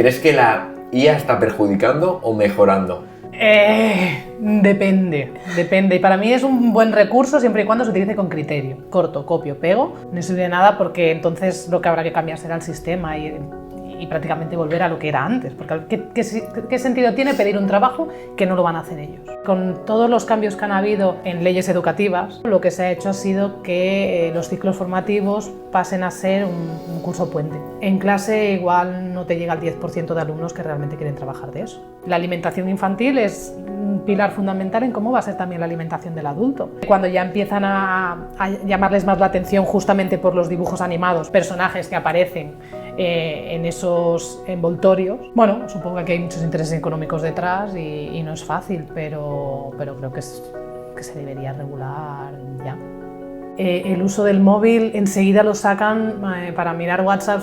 ¿Crees que la IA está perjudicando o mejorando? Depende. Y para mí es un buen recurso siempre y cuando se utilice con criterio. Corto, copio, pego. No sirve de nada porque entonces lo que habrá que cambiar será el sistema y prácticamente volver a lo que era antes. Porque ¿qué sentido tiene pedir un trabajo que no lo van a hacer ellos? Con todos los cambios que han habido en leyes educativas, lo que se ha hecho ha sido que los ciclos formativos pasen a ser un curso puente. En clase igual no te llega el 10% de alumnos que realmente quieren trabajar de eso. La alimentación infantil es un pilar fundamental en cómo va a ser también la alimentación del adulto. Cuando ya empiezan a llamarles más la atención justamente por los dibujos animados, personajes que aparecen en esos envoltorios, bueno, supongo que hay muchos intereses económicos detrás y no es fácil, pero creo que se debería regular ya. El uso del móvil enseguida lo sacan para mirar WhatsApp,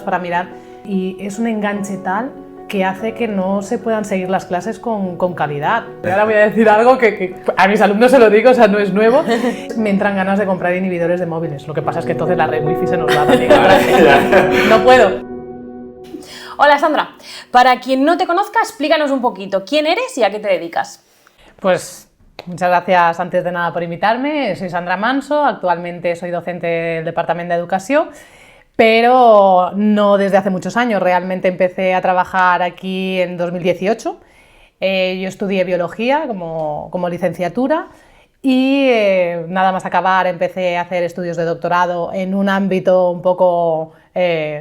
y es un enganche tal que hace que no se puedan seguir las clases con calidad. Y ahora voy a decir algo que a mis alumnos se lo digo, o sea, no es nuevo. Me entran ganas de comprar inhibidores de móviles. Lo que pasa es que entonces la red wifi se nos va a no puedo. Hola Sandra, para quien no te conozca, explícanos un poquito quién eres y a qué te dedicas. Pues muchas gracias antes de nada por invitarme. Soy Sandra Manso, actualmente soy docente del Departamento de Educación, pero no desde hace muchos años. Realmente empecé a trabajar aquí en 2018. Yo estudié biología como licenciatura y nada más acabar empecé a hacer estudios de doctorado en un ámbito un poco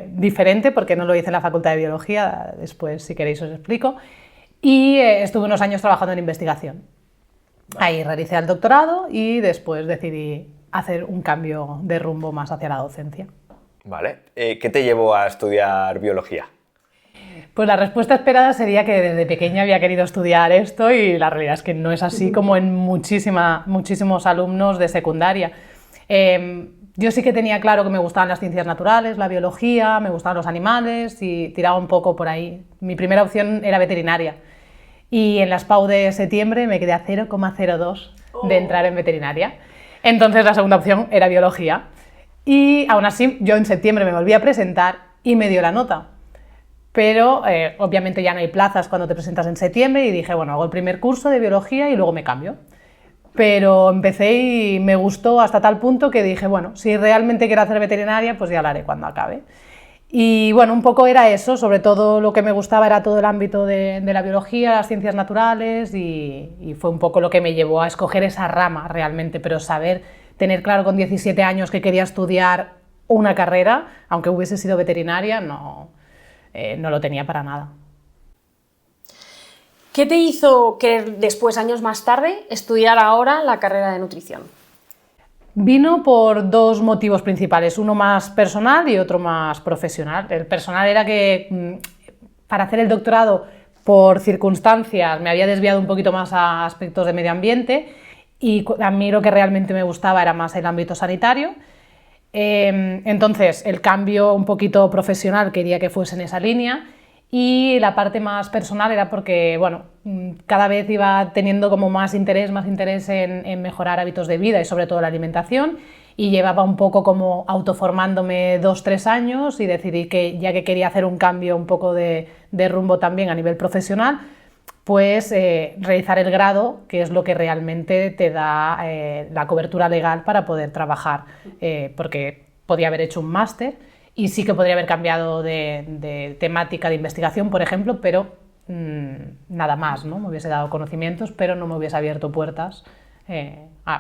diferente, porque no lo hice en la Facultad de Biología, después si queréis os explico, y estuve unos años trabajando en investigación. Ahí realicé el doctorado y después decidí hacer un cambio de rumbo más hacia la docencia. Vale. ¿Qué te llevó a estudiar biología? Pues la respuesta esperada sería que desde pequeña había querido estudiar esto y la realidad es que no es así como en muchísimos alumnos de secundaria. Yo sí que tenía claro que me gustaban las ciencias naturales, la biología, me gustaban los animales y tiraba un poco por ahí. Mi primera opción era veterinaria y en las PAU de septiembre me quedé a 0,02 de entrar en veterinaria. Entonces la segunda opción era biología y aún así yo en septiembre me volví a presentar y me dio la nota. Pero obviamente ya no hay plazas cuando te presentas en septiembre y dije, bueno, hago el primer curso de biología y luego me cambio. Pero empecé y me gustó hasta tal punto que dije, bueno, si realmente quiero hacer veterinaria, pues ya lo haré cuando acabe. Y bueno, un poco era eso, sobre todo lo que me gustaba era todo el ámbito de la biología, las ciencias naturales y fue un poco lo que me llevó a escoger esa rama realmente, pero tener claro con 17 años que quería estudiar una carrera, aunque hubiese sido veterinaria, no lo tenía para nada. ¿Qué te hizo querer después, años más tarde, estudiar ahora la carrera de nutrición? Vino por dos motivos principales, uno más personal y otro más profesional. El personal era que para hacer el doctorado, por circunstancias, me había desviado un poquito más a aspectos de medio ambiente y a mí lo que realmente me gustaba era más el ámbito sanitario. Entonces el cambio un poquito profesional quería que fuese en esa línea y la parte más personal era porque, bueno, cada vez iba teniendo como más interés en mejorar hábitos de vida y sobre todo la alimentación y llevaba un poco como autoformándome 2-3 años y decidí que ya que quería hacer un cambio un poco de rumbo también a nivel profesional, pues realizar el grado, que es lo que realmente te da la cobertura legal para poder trabajar, porque podía haber hecho un máster y sí que podría haber cambiado de temática de investigación, por ejemplo, pero nada más, ¿no? Me hubiese dado conocimientos, pero no me hubiese abierto puertas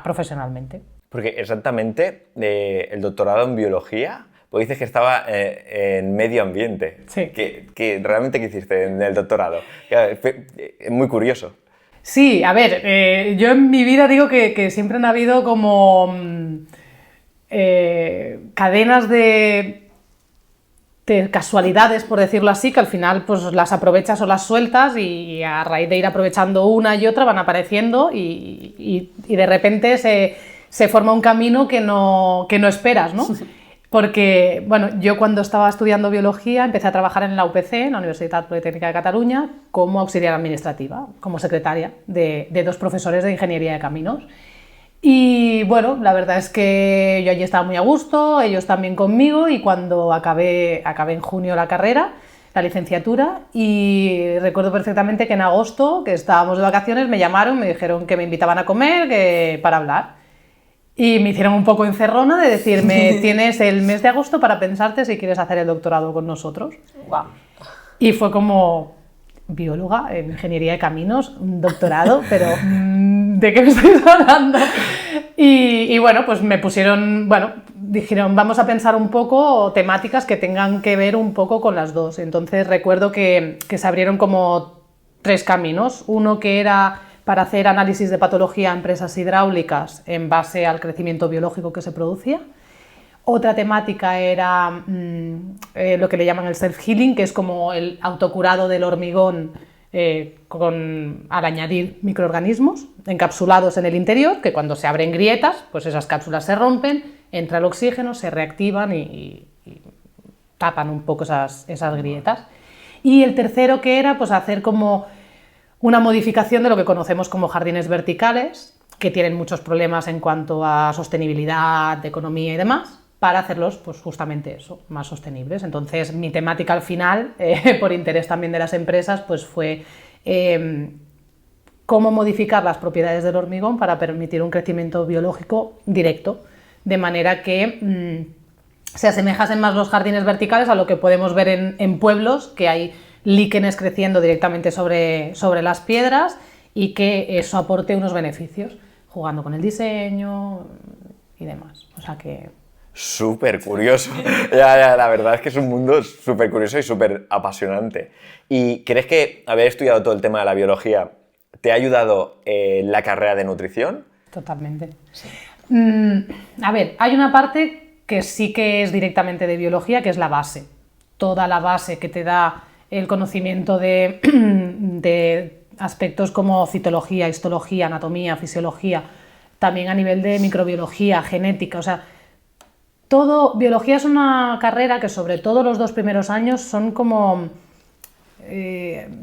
profesionalmente. Porque exactamente el doctorado en biología, pues dices que estaba en medio ambiente. Sí. ¿Qué realmente qué hiciste en el doctorado? Es muy curioso. Sí, a ver, yo en mi vida digo que siempre han habido como cadenas de casualidades, por decirlo así, que al final pues las aprovechas o las sueltas y a raíz de ir aprovechando una y otra van apareciendo y de repente se forma un camino que no esperas, ¿no? Porque, bueno, yo cuando estaba estudiando biología empecé a trabajar en la UPC, en la Universitat Politécnica de Cataluña, como auxiliar administrativa, como secretaria de 2 profesores de Ingeniería de Caminos. Y bueno, la verdad es que yo allí estaba muy a gusto, ellos también conmigo, y cuando acabé en junio la carrera, la licenciatura, y recuerdo perfectamente que en agosto, que estábamos de vacaciones, me llamaron, me dijeron que me invitaban a comer para hablar. Y me hicieron un poco encerrona de decirme, tienes el mes de agosto para pensarte si quieres hacer el doctorado con nosotros. Wow. Y fue como, bióloga en ingeniería de caminos, un doctorado, pero ¿de qué me estáis hablando? Y bueno, pues me pusieron, dijeron, vamos a pensar un poco temáticas que tengan que ver un poco con las dos. Entonces recuerdo que se abrieron como 3 caminos. Uno que era para hacer análisis de patología en empresas hidráulicas en base al crecimiento biológico que se producía. Otra temática era lo que le llaman el self-healing, que es como el autocurado del hormigón al añadir microorganismos encapsulados en el interior, que cuando se abren grietas, pues esas cápsulas se rompen, entra el oxígeno, se reactivan y tapan un poco esas grietas. Y el tercero que era pues hacer como una modificación de lo que conocemos como jardines verticales, que tienen muchos problemas en cuanto a sostenibilidad, economía y demás, para hacerlos pues justamente eso, más sostenibles. Entonces mi temática al final, por interés también de las empresas, pues fue cómo modificar las propiedades del hormigón para permitir un crecimiento biológico directo, de manera que se asemejasen más los jardines verticales a lo que podemos ver en pueblos, que hay líquenes creciendo directamente sobre las piedras y que eso aporte unos beneficios, jugando con el diseño y demás. O sea que... Súper curioso. Ya, la verdad es que es un mundo súper curioso y súper apasionante. ¿Y crees que haber estudiado todo el tema de la biología te ha ayudado en la carrera de nutrición? Totalmente. Sí. A ver, hay una parte que sí que es directamente de biología, que es la base. Toda la base que te da el conocimiento de aspectos como citología, histología, anatomía, fisiología, también a nivel de microbiología, genética, o sea, biología es una carrera que sobre todo los 2 primeros años son como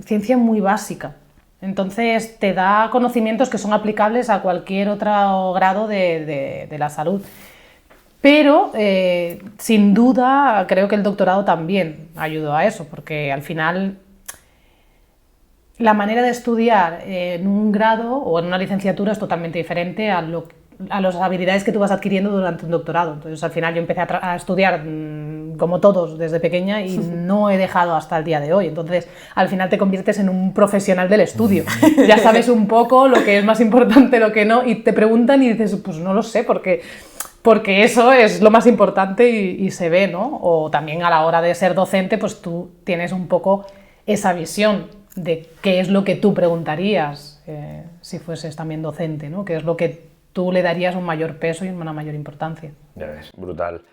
ciencia muy básica. Entonces te da conocimientos que son aplicables a cualquier otro grado de la salud. Pero sin duda creo que el doctorado también ayudó a eso, porque al final la manera de estudiar en un grado o en una licenciatura es totalmente diferente a las habilidades que tú vas adquiriendo durante un doctorado. Entonces al final yo empecé a estudiar como todos desde pequeña y no he dejado hasta el día de hoy. Entonces al final te conviertes en un profesional del estudio. Ya sabes un poco lo que es más importante, lo que no, y te preguntan y dices, pues no lo sé, porque eso es lo más importante y se ve, ¿no? O también a la hora de ser docente, pues tú tienes un poco esa visión de qué es lo que tú preguntarías si fueses también docente, ¿no? Qué es lo que tú le darías un mayor peso y una mayor importancia. Ya ves, brutal.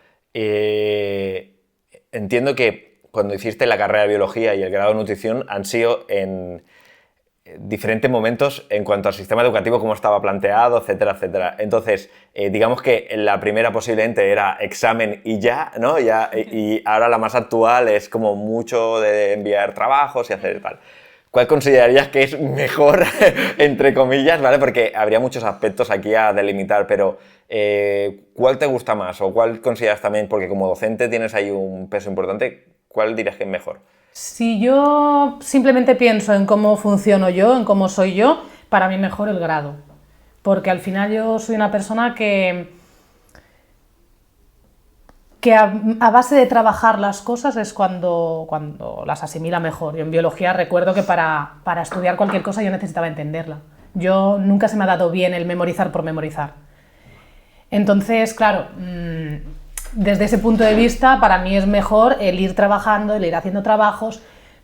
Entiendo que cuando hiciste la carrera de biología y el grado de nutrición han sido en diferentes momentos en cuanto al sistema educativo, cómo estaba planteado, etcétera, etcétera. Entonces, digamos que la primera posiblemente era examen y ya, ¿no? Y ahora la más actual es como mucho de enviar trabajos y hacer tal. ¿Cuál considerarías que es mejor, entre comillas, ¿vale? Porque habría muchos aspectos aquí a delimitar, pero ¿cuál te gusta más? ¿O cuál consideras también, porque como docente tienes ahí un peso importante, cuál dirías que es mejor? Si yo simplemente pienso en cómo funciono yo, en cómo soy yo, para mí mejor el grado. Porque al final yo soy una persona que a base de trabajar las cosas es cuando las asimila mejor. Yo en biología recuerdo que para estudiar cualquier cosa yo necesitaba entenderla. Nunca se me ha dado bien el memorizar por memorizar. Entonces, claro, desde ese punto de vista para mí es mejor el ir trabajando, el ir haciendo trabajos,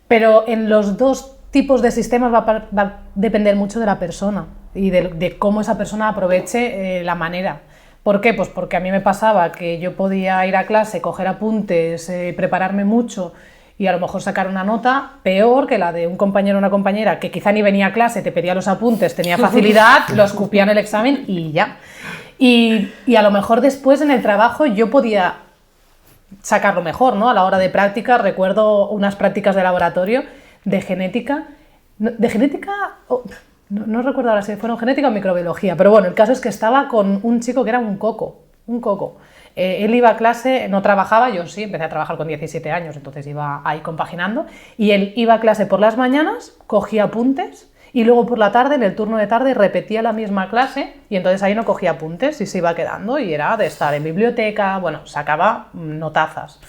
pero en los 2 tipos de sistemas va a depender mucho de la persona y de cómo esa persona aproveche la manera. ¿Por qué? Pues porque a mí me pasaba que yo podía ir a clase, coger apuntes, prepararme mucho y a lo mejor sacar una nota peor que la de un compañero o una compañera que quizá ni venía a clase, te pedía los apuntes, tenía facilidad, lo escupía en el examen y ya. Y a lo mejor después en el trabajo yo podía sacarlo mejor, ¿no? A la hora de práctica, recuerdo unas prácticas de laboratorio de genética. No recuerdo ahora si fueron genética o microbiología, pero bueno, el caso es que estaba con un chico que era un coco. Él iba a clase, no trabajaba, yo sí, empecé a trabajar con 17 años, entonces iba ahí compaginando, y él iba a clase por las mañanas, cogía apuntes, y luego por la tarde, en el turno de tarde, repetía la misma clase, y entonces ahí no cogía apuntes y se iba quedando, y era de estar en biblioteca, bueno, sacaba notazas.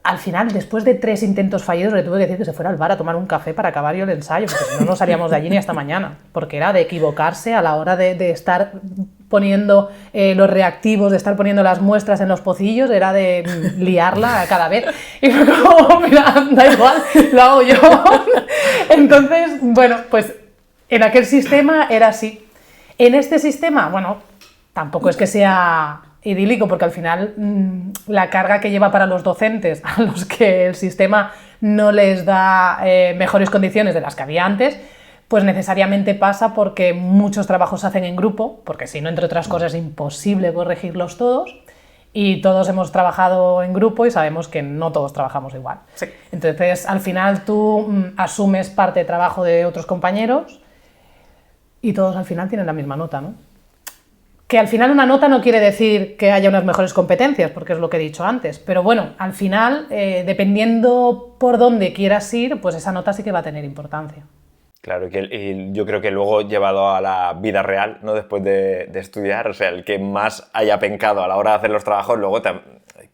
Al final, después de 3 intentos fallidos, le tuve que decir que se fuera al bar a tomar un café para acabar yo el ensayo, porque si no, no salíamos de allí ni hasta mañana, porque era de equivocarse a la hora de estar poniendo los reactivos, de estar poniendo las muestras en los pocillos, era de liarla cada vez. Y fue como, mira, da igual, lo hago yo. Entonces, bueno, pues en aquel sistema era así. En este sistema, bueno, tampoco es que sea idílico, porque al final la carga que lleva para los docentes, a los que el sistema no les da mejores condiciones de las que había antes, pues necesariamente pasa porque muchos trabajos se hacen en grupo, porque si no, entre otras cosas, es imposible corregirlos todos, y todos hemos trabajado en grupo y sabemos que no todos trabajamos igual. Sí. Entonces, al final tú asumes parte de trabajo de otros compañeros y todos al final tienen la misma nota, ¿no? Que al final una nota no quiere decir que haya unas mejores competencias, porque es lo que he dicho antes, pero bueno, al final, dependiendo por dónde quieras ir, pues esa nota sí que va a tener importancia. Claro, y yo creo que luego llevado a la vida real, ¿no? Después de estudiar, o sea, el que más haya pencado a la hora de hacer los trabajos, luego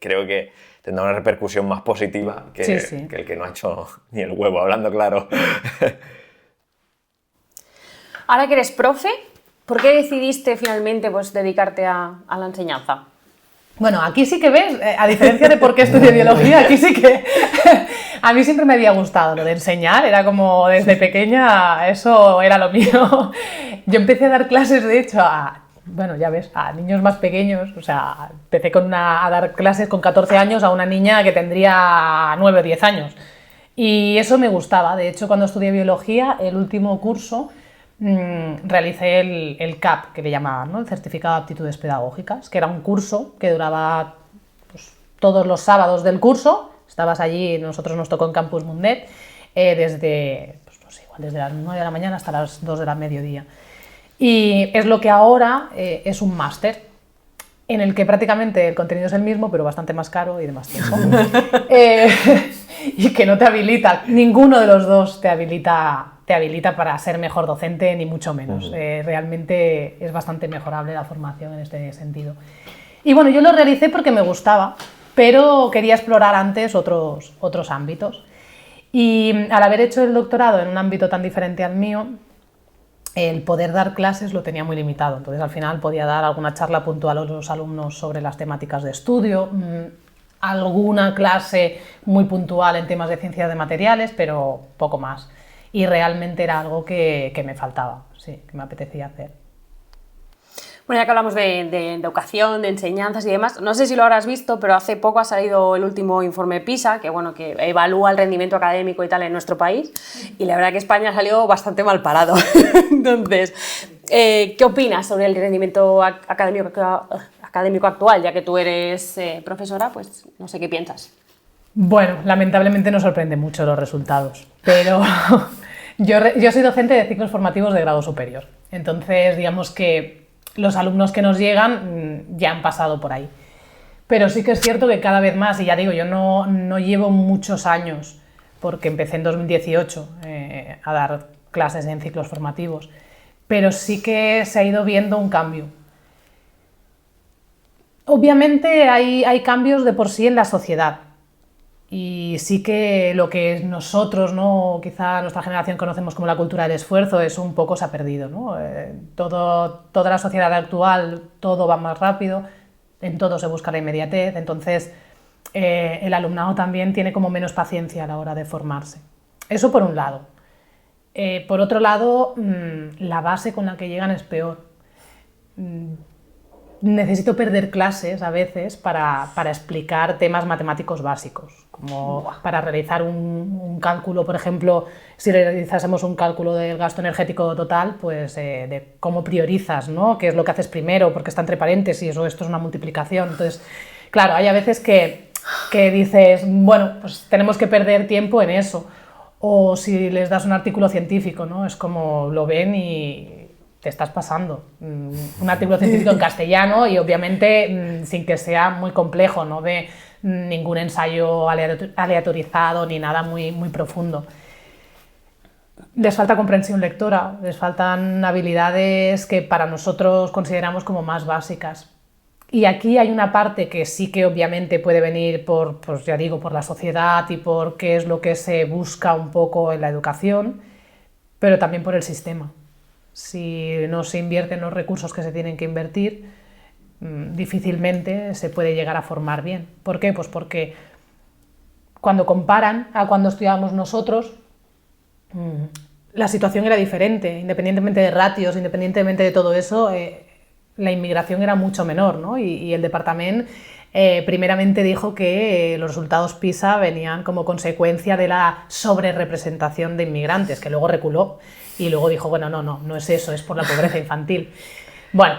creo que tendrá una repercusión más positiva que el que no ha hecho ni el huevo, hablando claro. Ahora que eres profe, ¿por qué decidiste finalmente pues, dedicarte a la enseñanza? Bueno, aquí sí que ves, a diferencia de por qué estudié biología, aquí sí que a mí siempre me había gustado lo de enseñar, era como desde pequeña, eso era lo mío. Yo empecé a dar clases, de hecho, bueno, ya ves, a niños más pequeños, o sea, empecé a dar clases con 14 años a una niña que tendría 9 o 10 años. Y eso me gustaba, de hecho, cuando estudié biología, el último curso, realicé el CAP, que le llamaban, ¿no? El Certificado de Aptitudes Pedagógicas, que era un curso que duraba pues, todos los sábados del curso. Estabas allí, nosotros nos tocó en Campus Mundet, desde, pues, no sé, igual desde las 9 de la mañana hasta las 2 de la mediodía. Y es lo que ahora es un máster, en el que prácticamente el contenido es el mismo, pero bastante más caro y de más tiempo. Y que no te habilita, ninguno de los dos te habilita para ser mejor docente, ni mucho menos. Realmente es bastante mejorable la formación en este sentido. Y bueno, yo lo realicé porque me gustaba, pero quería explorar antes otros ámbitos. Y al haber hecho el doctorado en un ámbito tan diferente al mío, el poder dar clases lo tenía muy limitado. Entonces al final podía dar alguna charla puntual a los alumnos sobre las temáticas de estudio, alguna clase muy puntual en temas de ciencias de materiales, pero poco más. Y realmente era algo que me faltaba, sí, que me apetecía hacer. Bueno, ya que hablamos de educación, de enseñanzas y demás, no sé si lo habrás visto, pero hace poco ha salido el último informe PISA, que bueno, que evalúa el rendimiento académico y tal en nuestro país, y la verdad que España salió bastante mal parado. Entonces, ¿qué opinas sobre el rendimiento académico actual? Ya que tú eres profesora, pues no sé qué piensas. Bueno, lamentablemente nos sorprende mucho los resultados, pero yo soy docente de ciclos formativos de grado superior, entonces digamos que los alumnos que nos llegan ya han pasado por ahí. Pero sí que es cierto que cada vez más, y ya digo, yo no llevo muchos años, porque empecé en 2018 a dar clases en ciclos formativos, pero sí que se ha ido viendo un cambio. Obviamente hay cambios de por sí en la sociedad. Y sí que lo que nosotros, ¿no? Quizá nuestra generación conocemos como la cultura del esfuerzo, eso un poco se ha perdido, ¿no? Toda la sociedad actual, todo va más rápido, en todo se busca la inmediatez, entonces el alumnado también tiene como menos paciencia a la hora de formarse. Eso por un lado. Por otro lado, la base con la que llegan es peor. Necesito perder clases a veces para explicar temas matemáticos básicos, como para realizar un cálculo, por ejemplo, si realizásemos un cálculo del gasto energético total, pues de cómo priorizas, ¿no? ¿Qué es lo que haces primero? Porque está entre paréntesis o esto es una multiplicación. Entonces, claro, hay a veces que dices, bueno, pues tenemos que perder tiempo en eso. O si les das un artículo científico, ¿no? Es como lo ven y te estás pasando. Un artículo científico en castellano y obviamente sin que sea muy complejo, no de ningún ensayo aleatorizado ni nada muy, muy profundo. Les falta comprensión lectora, les faltan habilidades que para nosotros consideramos como más básicas. Y aquí hay una parte que sí que obviamente puede venir por, pues ya digo, por la sociedad y por qué es lo que se busca un poco en la educación, pero también por el sistema. Si no se invierten los recursos que se tienen que invertir, difícilmente se puede llegar a formar bien. ¿Por qué? Pues porque cuando comparan a cuando estudiábamos nosotros, la situación era diferente, independientemente de ratios, independientemente de todo eso, la inmigración era mucho menor, ¿no? Y el departamento primeramente dijo que los resultados PISA venían como consecuencia de la sobrerepresentación de inmigrantes, que luego reculó y luego dijo, bueno, no es eso, es por la pobreza infantil. Bueno,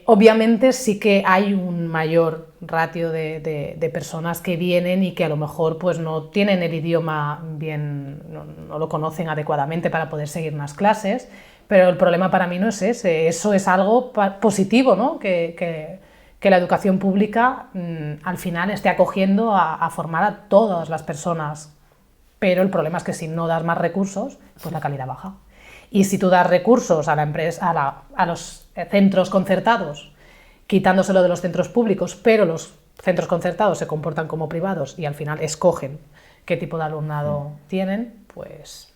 obviamente sí que hay un mayor ratio de personas que vienen y que a lo mejor pues no tienen el idioma bien, no lo conocen adecuadamente para poder seguir unas clases, pero el problema para mí no es ese, eso es algo positivo, ¿no? Que la educación pública al final esté acogiendo a formar a todas las personas, pero el problema es que si no das más recursos, pues la calidad baja. Y si tú das recursos a la empresa, a los centros concertados, quitándoselo de los centros públicos, pero los centros concertados se comportan como privados y al final escogen qué tipo de alumnado tienen, pues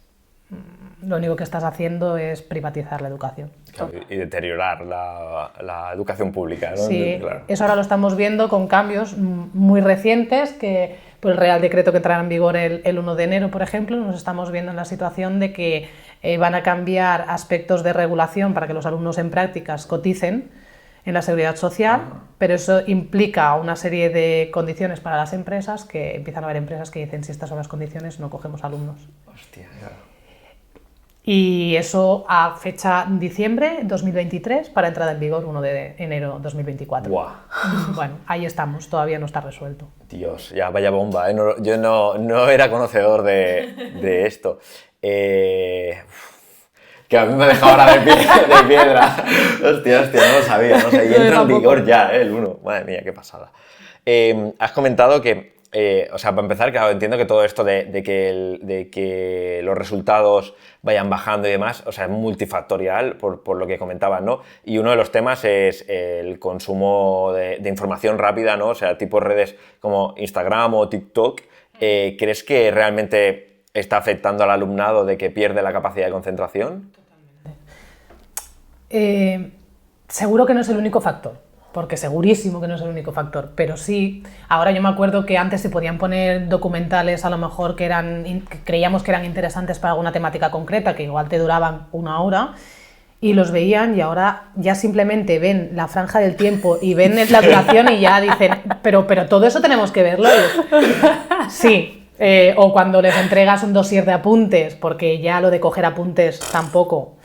lo único que estás haciendo es privatizar la educación. Claro, y deteriorar la educación pública, ¿no? Sí, claro. Eso ahora lo estamos viendo con cambios muy recientes, que por el Real Decreto que entrará en vigor el 1 de enero, por ejemplo, nos estamos viendo en la situación de que van a cambiar aspectos de regulación para que los alumnos en prácticas coticen en la Seguridad Social, pero eso implica una serie de condiciones para las empresas, que empiezan a haber empresas que dicen si estas son las condiciones no cogemos alumnos. Hostia, claro. Y eso a fecha diciembre 2023 para entrada en vigor 1 de enero 2024. Buah. Bueno, ahí estamos, todavía no está resuelto. Dios, ya vaya bomba, ¿eh? Yo no era conocedor de esto. Que a mí me ha dejado ahora de piedra. Hostia, no lo sabía. Y entra en vigor ya, el 1. Madre mía, qué pasada. Has comentado que, o sea, para empezar, claro, entiendo que todo esto de que los resultados vayan bajando y demás, o sea, es multifactorial por lo que comentabas, ¿no? Y uno de los temas es el consumo de información rápida, ¿no? O sea, tipo redes como Instagram o TikTok. ¿Crees que realmente está afectando al alumnado de que pierde la capacidad de concentración? Seguro que no es el único factor, porque segurísimo que no es el único factor, pero sí, ahora yo me acuerdo que antes se podían poner documentales a lo mejor que creíamos que eran interesantes para alguna temática concreta, que igual te duraban 1 hora, y los veían y ahora ya simplemente ven la franja del tiempo y ven la duración y ya dicen, pero todo eso tenemos que verlo. Sí, o cuando les entregas un dossier de apuntes, porque ya lo de coger apuntes tampoco.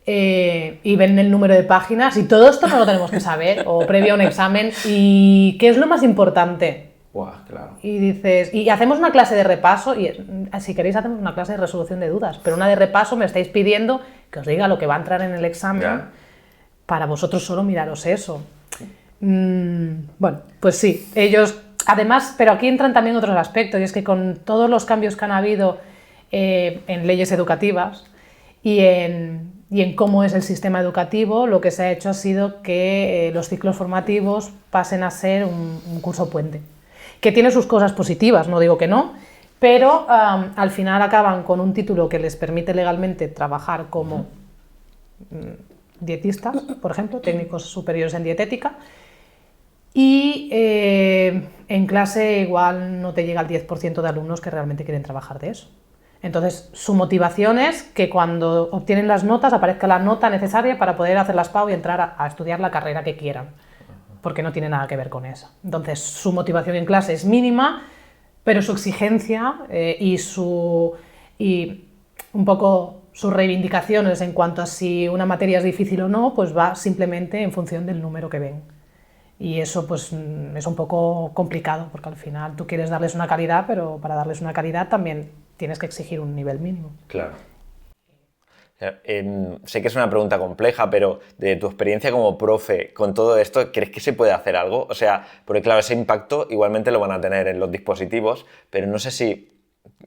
Y ven el número de páginas y todo esto no lo tenemos que saber, o previo a un examen. ¿Y qué es lo más importante? Buah, claro. Y dices, y hacemos una clase de repaso, y si queréis hacemos una clase de resolución de dudas, pero una de repaso me estáis pidiendo que os diga lo que va a entrar en el examen, ya. Para vosotros solo miraros eso. Bueno, pues sí, ellos, además, pero aquí entran también otros aspectos, y es que con todos los cambios que han habido en leyes educativas y en cómo es el sistema educativo, lo que se ha hecho ha sido que los ciclos formativos pasen a ser un curso puente, que tiene sus cosas positivas, no digo que no, pero al final acaban con un título que les permite legalmente trabajar como dietistas, por ejemplo, técnicos superiores en dietética, y en clase igual no te llega al 10% de alumnos que realmente quieren trabajar de eso. Entonces, su motivación es que cuando obtienen las notas aparezca la nota necesaria para poder hacer las PAU y entrar a estudiar la carrera que quieran, porque no tiene nada que ver con eso. Entonces, su motivación en clase es mínima, pero su exigencia y un poco sus reivindicaciones en cuanto a si una materia es difícil o no, pues va simplemente en función del número que ven. Y eso pues es un poco complicado, porque al final tú quieres darles una calidad, pero para darles una calidad también tienes que exigir un nivel mínimo. Claro. Sé que es una pregunta compleja, pero de tu experiencia como profe con todo esto, ¿crees que se puede hacer algo? O sea, porque claro, ese impacto igualmente lo van a tener en los dispositivos, pero no sé si...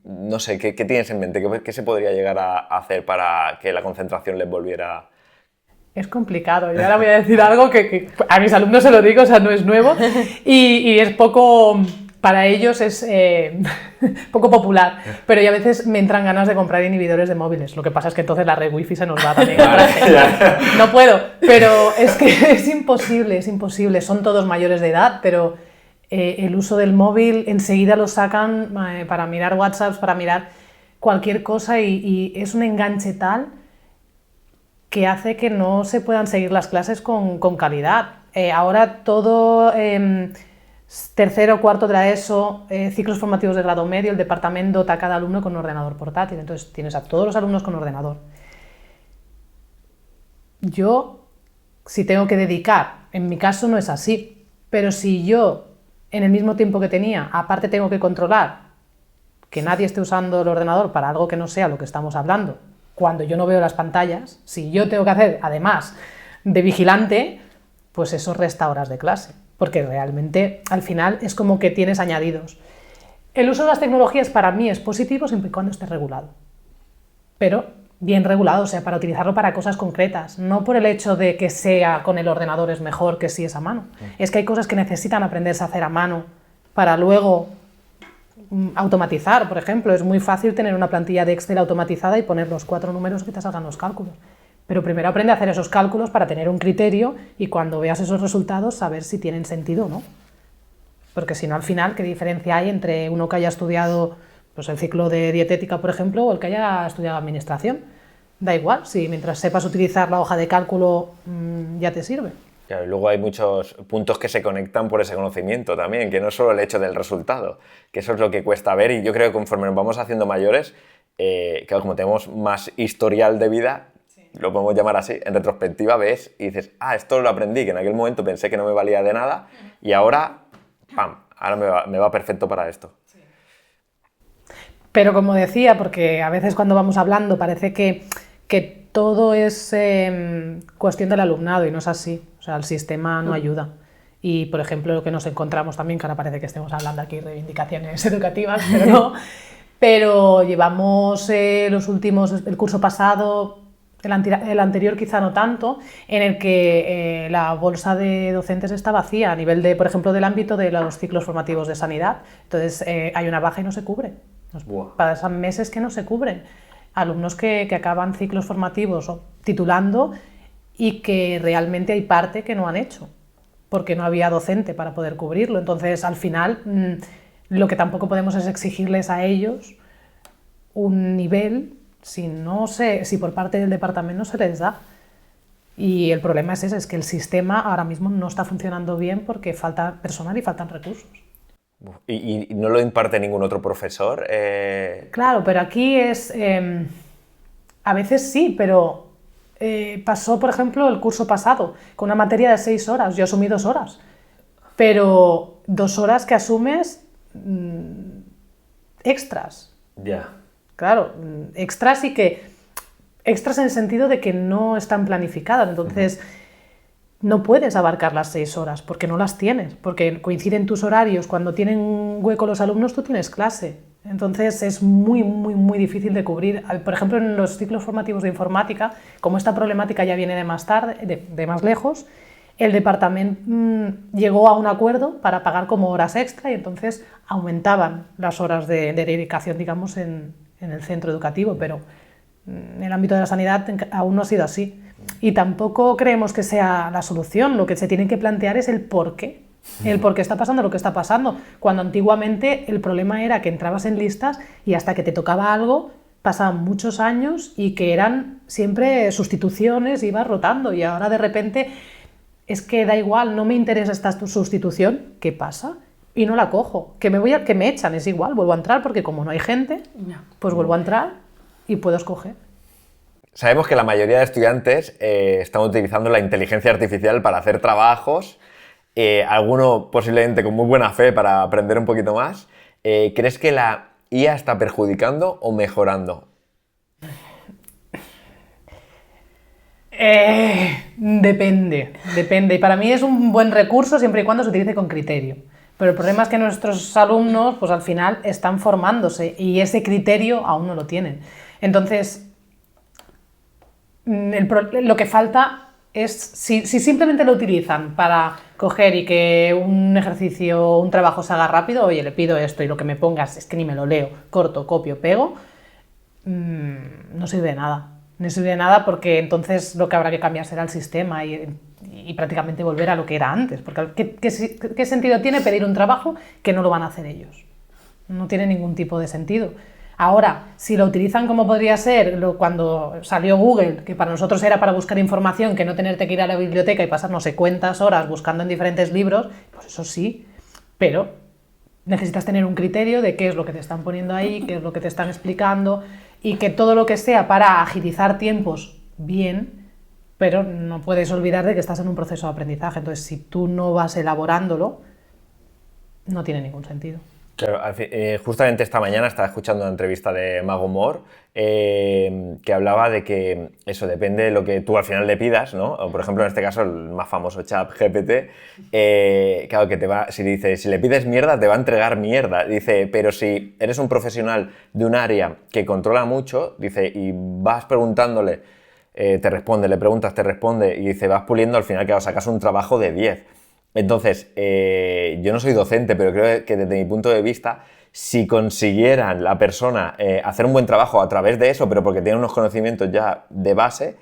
No sé, ¿qué tienes en mente? ¿Qué se podría llegar a hacer para que la concentración les volviera...? Es complicado. Yo ahora voy a decir algo que a mis alumnos se lo digo, o sea, no es nuevo y es poco, para ellos es poco popular, pero yo a veces me entran ganas de comprar inhibidores de móviles. Lo que pasa es que entonces la red wifi se nos va también. No puedo, pero es que es imposible. Son todos mayores de edad, pero el uso del móvil enseguida lo sacan para mirar WhatsApps, para mirar cualquier cosa y es un enganche tal que hace que no se puedan seguir las clases con calidad. Ahora todo tercero o cuarto de la ESO, ciclos formativos de grado medio, el departamento dota a cada alumno con un ordenador portátil, entonces tienes a todos los alumnos con ordenador. Yo, si tengo que dedicar, en mi caso no es así, pero si yo en el mismo tiempo que tenía, aparte tengo que controlar que nadie esté usando el ordenador para algo que no sea lo que estamos hablando, cuando yo no veo las pantallas, si yo tengo que hacer, además de vigilante, pues eso resta horas de clase, porque realmente al final es como que tienes añadidos. El uso de las tecnologías para mí es positivo siempre y cuando esté regulado, pero bien regulado, o sea, para utilizarlo para cosas concretas, no por el hecho de que sea con el ordenador es mejor que si es a mano. Es que hay cosas que necesitan aprenderse a hacer a mano para luego automatizar, por ejemplo. Es muy fácil tener una plantilla de Excel automatizada y poner los 4 números que te salgan los cálculos. Pero primero aprende a hacer esos cálculos para tener un criterio y cuando veas esos resultados saber si tienen sentido o no. Porque si no, al final, ¿qué diferencia hay entre uno que haya estudiado pues, el ciclo de dietética, por ejemplo, o el que haya estudiado administración? Da igual, si mientras sepas utilizar la hoja de cálculo ya te sirve. Claro, y luego hay muchos puntos que se conectan por ese conocimiento también, que no es solo el hecho del resultado, que eso es lo que cuesta ver y yo creo que conforme nos vamos haciendo mayores, claro, como tenemos más historial de vida, lo podemos llamar así, en retrospectiva ves y dices, esto lo aprendí, que en aquel momento pensé que no me valía de nada y ahora, ¡pam!, ahora me va perfecto para esto. Pero como decía, porque a veces cuando vamos hablando parece que todo es cuestión del alumnado y no es así. O sea, el sistema no ayuda. Y, por ejemplo, lo que nos encontramos también, que ahora parece que estemos hablando aquí de reivindicaciones educativas, pero no. Pero llevamos los últimos, el curso pasado, el anterior quizá no tanto, en el que la bolsa de docentes está vacía a nivel de, por ejemplo, del ámbito de los ciclos formativos de sanidad. Entonces, hay una baja y no se cubre. Pasan meses que no se cubren. Alumnos que acaban ciclos formativos o titulando y que realmente hay parte que no han hecho, porque no había docente para poder cubrirlo. Entonces, al final, lo que tampoco podemos es exigirles a ellos un nivel si por parte del departamento no se les da. Y el problema es ese, es que el sistema ahora mismo no está funcionando bien porque falta personal y faltan recursos. ¿Y no lo imparte ningún otro profesor? Claro, pero aquí es... a veces sí, pero pasó, por ejemplo, el curso pasado, con una materia de 6 horas. Yo asumí 2 horas. Pero 2 horas que asumes extras. Ya. Claro, extras y que... Extras en el sentido de que no están planificadas. Entonces... No puedes abarcar las 6 horas porque no las tienes, porque coinciden tus horarios, cuando tienen hueco los alumnos tú tienes clase, entonces es muy difícil de cubrir. Por ejemplo, en los ciclos formativos de informática, como esta problemática ya viene de más tarde, de más lejos, el departamento llegó a un acuerdo para pagar como horas extra y entonces aumentaban las horas de dedicación, digamos, en el centro educativo, pero en el ámbito de la sanidad aún no ha sido así. Y tampoco creemos que sea la solución, lo que se tiene que plantear es el por qué está pasando lo que está pasando, cuando antiguamente el problema era que entrabas en listas y hasta que te tocaba algo pasaban muchos años y que eran siempre sustituciones, ibas rotando y ahora de repente es que da igual, no me interesa esta sustitución, ¿qué pasa? Y no la cojo, que me echan, es igual, vuelvo a entrar porque como no hay gente, pues vuelvo a entrar y puedo escoger. Sabemos que la mayoría de estudiantes están utilizando la inteligencia artificial para hacer trabajos, alguno posiblemente con muy buena fe para aprender un poquito más. ¿Crees que la IA está perjudicando o mejorando? Depende. Y para mí es un buen recurso siempre y cuando se utilice con criterio. Pero el problema es que nuestros alumnos, pues al final están formándose y ese criterio aún no lo tienen. Entonces, lo que falta es, si simplemente lo utilizan para coger y que un ejercicio o un trabajo se haga rápido, oye, le pido esto y lo que me pongas es que ni me lo leo, corto, copio, pego, no sirve de nada. No sirve de nada porque entonces lo que habrá que cambiar será el sistema y prácticamente volver a lo que era antes. Porque ¿qué sentido tiene pedir un trabajo que no lo van a hacer ellos? No tiene ningún tipo de sentido. Ahora, si lo utilizan como podría ser cuando salió Google, que para nosotros era para buscar información, que no tenerte que ir a la biblioteca y pasar no sé cuántas horas buscando en diferentes libros, pues eso sí, pero necesitas tener un criterio de qué es lo que te están poniendo ahí, qué es lo que te están explicando, y que todo lo que sea para agilizar tiempos, bien, pero no puedes olvidar de que estás en un proceso de aprendizaje. Entonces, si tú no vas elaborándolo, no tiene ningún sentido. Claro, justamente esta mañana estaba escuchando una entrevista de Mago Mor que hablaba de que eso depende de lo que tú al final le pidas, ¿no? O, por ejemplo, en este caso, el más famoso ChatGPT, claro, que si le pides mierda, te va a entregar mierda. Dice, pero si eres un profesional de un área que controla mucho, dice, y vas preguntándole, te responde, le preguntas, te responde, y dice, vas puliendo, al final, que sacas un trabajo de 10. Entonces, yo no soy docente, pero creo que desde mi punto de vista, si consiguieran la persona hacer un buen trabajo a través de eso, pero porque tiene unos conocimientos ya de base,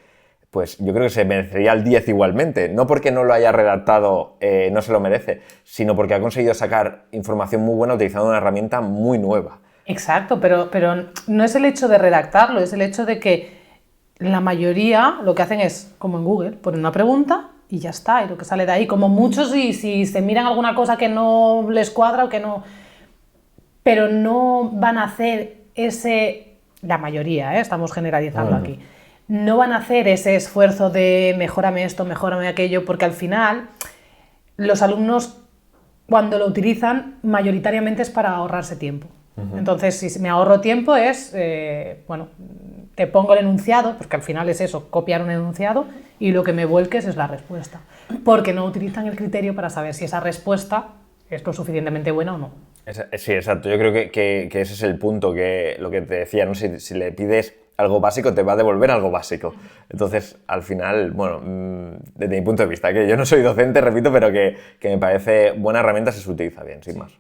pues yo creo que se merecería el 10 igualmente. No porque no lo haya redactado, no se lo merece, sino porque ha conseguido sacar información muy buena utilizando una herramienta muy nueva. Exacto, pero no es el hecho de redactarlo, es el hecho de que la mayoría lo que hacen es, como en Google, ponen una pregunta y ya está, y lo que sale de ahí, como muchos, y si se miran alguna cosa que no les cuadra o que no, pero no van a hacer la mayoría, estamos generalizando aquí, no van a hacer ese esfuerzo de mejórame esto, mejórame aquello, porque al final los alumnos cuando lo utilizan mayoritariamente es para ahorrarse tiempo. Entonces, si me ahorro tiempo es, te pongo el enunciado, porque al final es eso, copiar un enunciado, y lo que me vuelques es la respuesta. Porque no utilizan el criterio para saber si esa respuesta es lo suficientemente buena o no. Sí, exacto. Yo creo que ese es el punto, que lo que te decía, ¿no? Si le pides algo básico, te va a devolver algo básico. Entonces, al final, bueno, desde mi punto de vista, que yo no soy docente, repito, pero que me parece buena herramienta si se utiliza bien, sin más.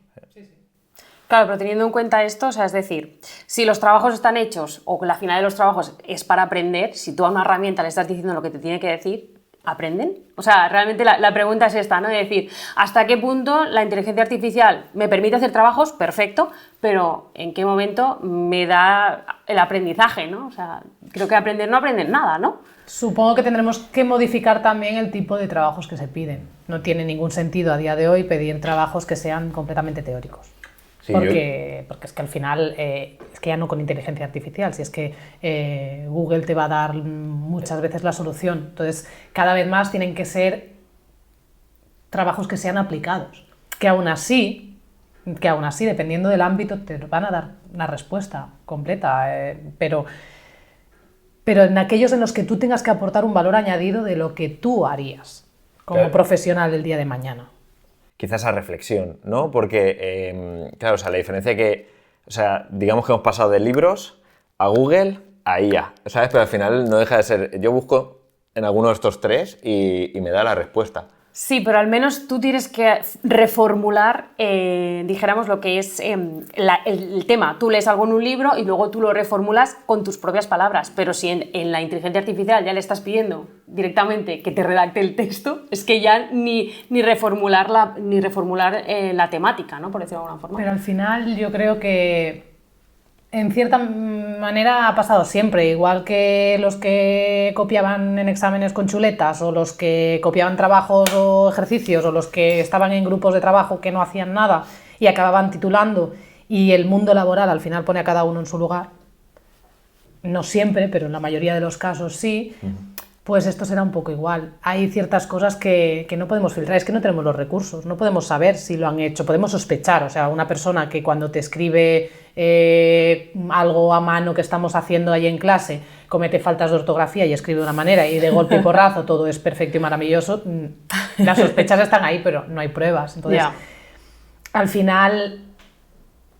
Claro, pero teniendo en cuenta esto, o sea, es decir, si los trabajos están hechos o la finalidad de los trabajos es para aprender, si tú a una herramienta le estás diciendo lo que te tiene que decir, ¿aprenden? O sea, realmente la pregunta es esta, ¿no? De decir, ¿hasta qué punto la inteligencia artificial me permite hacer trabajos? Perfecto, pero ¿en qué momento me da el aprendizaje, ¿no? O sea, creo que aprender no aprenden nada, ¿no? Supongo que tendremos que modificar también el tipo de trabajos que se piden. No tiene ningún sentido a día de hoy pedir trabajos que sean completamente teóricos. Sí, porque es que al final, es que ya no con inteligencia artificial, si es que Google te va a dar muchas veces la solución. Entonces, cada vez más tienen que ser trabajos que sean aplicados, que aún así, dependiendo del ámbito, te van a dar una respuesta completa, pero en aquellos en los que tú tengas que aportar un valor añadido de lo que tú harías como profesional el día de mañana. Quizás esa reflexión, ¿no? Porque, claro, o sea, la diferencia que, o sea, digamos que hemos pasado de libros a Google a IA, ¿sabes? Pero al final no deja de ser, yo busco en alguno de estos tres y me da la respuesta. Sí, pero al menos tú tienes que reformular, dijéramos, lo que es el tema. Tú lees algo en un libro y luego tú lo reformulas con tus propias palabras. Pero si en la inteligencia artificial ya le estás pidiendo directamente que te redacte el texto, es que ya ni reformular la temática, ¿no? Por decirlo de alguna forma. Pero al final yo creo que en cierta manera ha pasado siempre, igual que los que copiaban en exámenes con chuletas, o los que copiaban trabajos o ejercicios, o los que estaban en grupos de trabajo que no hacían nada y acababan titulando, y el mundo laboral al final pone a cada uno en su lugar. No siempre, pero en la mayoría de los casos sí. Pues esto será un poco igual. Hay ciertas cosas que no podemos filtrar, es que no tenemos los recursos, no podemos saber si lo han hecho, podemos sospechar, o sea, una persona que cuando te escribe algo a mano que estamos haciendo ahí en clase, comete faltas de ortografía y escribe de una manera y de golpe y porrazo todo es perfecto y maravilloso, las sospechas están ahí, pero no hay pruebas. Entonces, al final,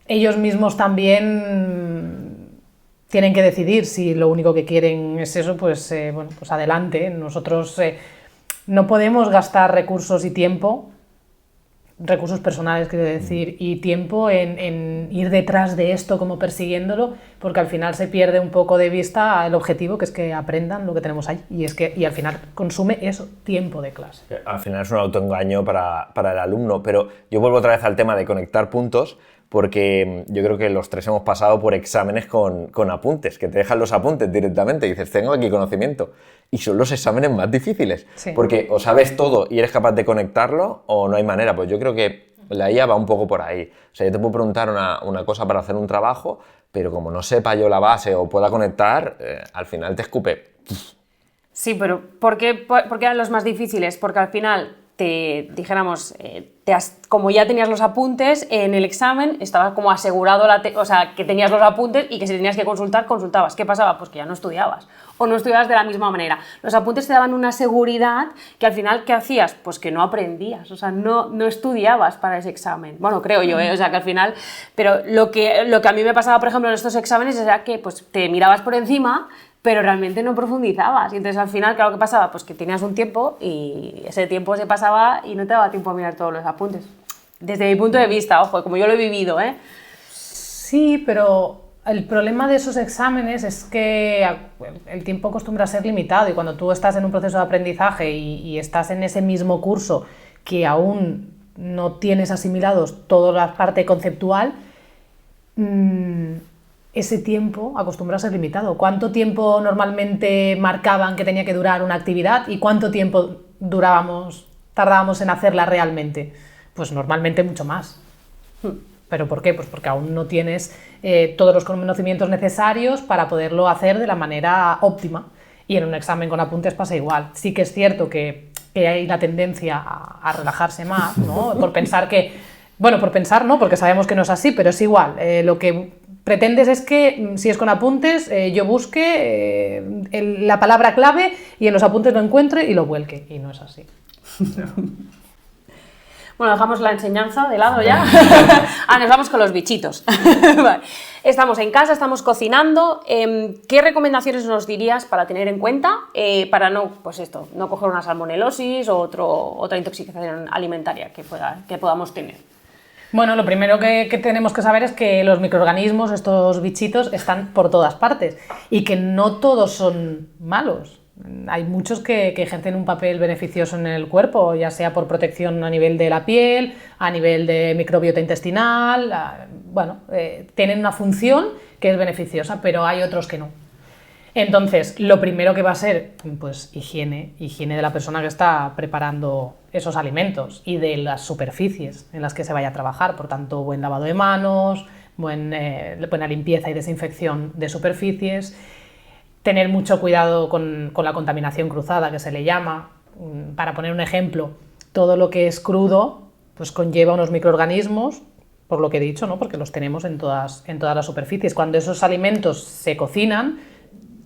ellos mismos también tienen que decidir si lo único que quieren es eso, pues adelante. Nosotros no podemos gastar recursos y tiempo, recursos personales quiero decir, y tiempo en ir detrás de esto como persiguiéndolo, porque al final se pierde un poco de vista el objetivo, que es que aprendan lo que tenemos ahí, y al final consume eso, tiempo de clase. Al final es un autoengaño para el alumno, pero yo vuelvo otra vez al tema de conectar puntos, porque yo creo que los tres hemos pasado por exámenes con apuntes, que te dejan los apuntes directamente y dices, tengo aquí conocimiento. Y son los exámenes más difíciles, sí. Porque o sabes todo y eres capaz de conectarlo o no hay manera. Pues yo creo que la IA va un poco por ahí. O sea, yo te puedo preguntar una cosa para hacer un trabajo, pero como no sepa yo la base o pueda conectar, al final te escupe. Sí, pero ¿por qué eran los más difíciles? Porque al final dijéramos, como ya tenías los apuntes, en el examen estabas como asegurado, o sea, que tenías los apuntes y que si tenías que consultar, consultabas. ¿Qué pasaba? Pues que ya no estudiabas. O no estudiabas de la misma manera. Los apuntes te daban una seguridad que al final, ¿qué hacías? Pues que no aprendías, o sea, no estudiabas para ese examen. Bueno, creo yo, o sea, que al final... Pero lo que a mí me pasaba, por ejemplo, en estos exámenes era que pues, te mirabas por encima, pero realmente no profundizabas. Y entonces al final, claro, ¿qué pasaba? Pues que tenías un tiempo y ese tiempo se pasaba y no te daba tiempo a mirar todos los apuntes. Desde mi punto de vista, ojo, como yo lo he vivido, ¿eh? Sí, pero el problema de esos exámenes es que el tiempo acostumbra a ser limitado y cuando tú estás en un proceso de aprendizaje y estás en ese mismo curso que aún no tienes asimilados toda la parte conceptual, ese tiempo acostumbra a ser limitado. ¿Cuánto tiempo normalmente marcaban que tenía que durar una actividad y cuánto tiempo tardábamos en hacerla realmente? Pues normalmente mucho más. ¿Pero por qué? Pues porque aún no tienes todos los conocimientos necesarios para poderlo hacer de la manera óptima. Y en un examen con apuntes pasa igual. Sí que es cierto que hay la tendencia a relajarse más, ¿no? Por pensar no, porque sabemos que no es así, pero es igual. Lo que pretendes es que, si es con apuntes, yo busque la palabra clave y en los apuntes lo encuentre y lo vuelque. Y no es así. No. Bueno, dejamos la enseñanza de lado ya. Nos vamos con los bichitos. Vale. Estamos en casa, estamos cocinando. ¿Qué recomendaciones nos dirías para tener en cuenta para no coger una salmonelosis o otra intoxicación alimentaria que podamos tener? Bueno, lo primero que tenemos que saber es que los microorganismos, estos bichitos, están por todas partes y que no todos son malos. Hay muchos que ejercen un papel beneficioso en el cuerpo, ya sea por protección a nivel de la piel, a nivel de microbiota intestinal, tienen una función que es beneficiosa, pero hay otros que no. Entonces, lo primero que va a ser, pues higiene de la persona que está preparando esos alimentos y de las superficies en las que se vaya a trabajar, por tanto, buen lavado de manos, buena limpieza y desinfección de superficies. Tener mucho cuidado con la contaminación cruzada, que se le llama. Para poner un ejemplo, todo lo que es crudo pues conlleva unos microorganismos, por lo que he dicho, ¿no? Porque los tenemos en todas las superficies. Cuando esos alimentos se cocinan,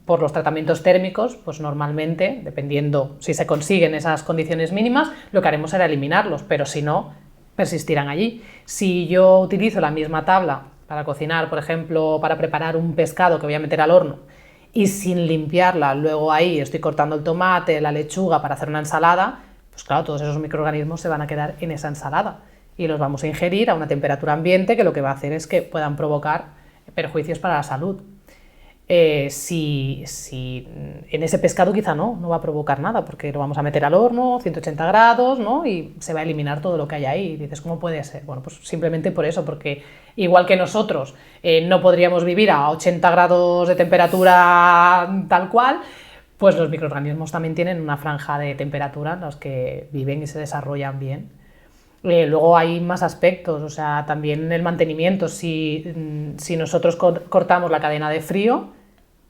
por los tratamientos térmicos, pues normalmente, dependiendo si se consiguen esas condiciones mínimas, lo que haremos será eliminarlos, pero si no, persistirán allí. Si yo utilizo la misma tabla para cocinar, por ejemplo, para preparar un pescado que voy a meter al horno, y sin limpiarla, luego ahí estoy cortando el tomate, la lechuga para hacer una ensalada, pues claro, todos esos microorganismos se van a quedar en esa ensalada y los vamos a ingerir a una temperatura ambiente que lo que va a hacer es que puedan provocar perjuicios para la salud. Si en ese pescado quizá no va a provocar nada porque lo vamos a meter al horno, 180 grados, ¿no? Y se va a eliminar todo lo que hay ahí. Y dices, ¿cómo puede ser? Bueno, pues simplemente por eso, porque igual que nosotros no podríamos vivir a 80 grados de temperatura tal cual, pues los microorganismos también tienen una franja de temperatura en los que viven y se desarrollan bien. Luego hay más aspectos, o sea, también el mantenimiento. Si nosotros cortamos la cadena de frío,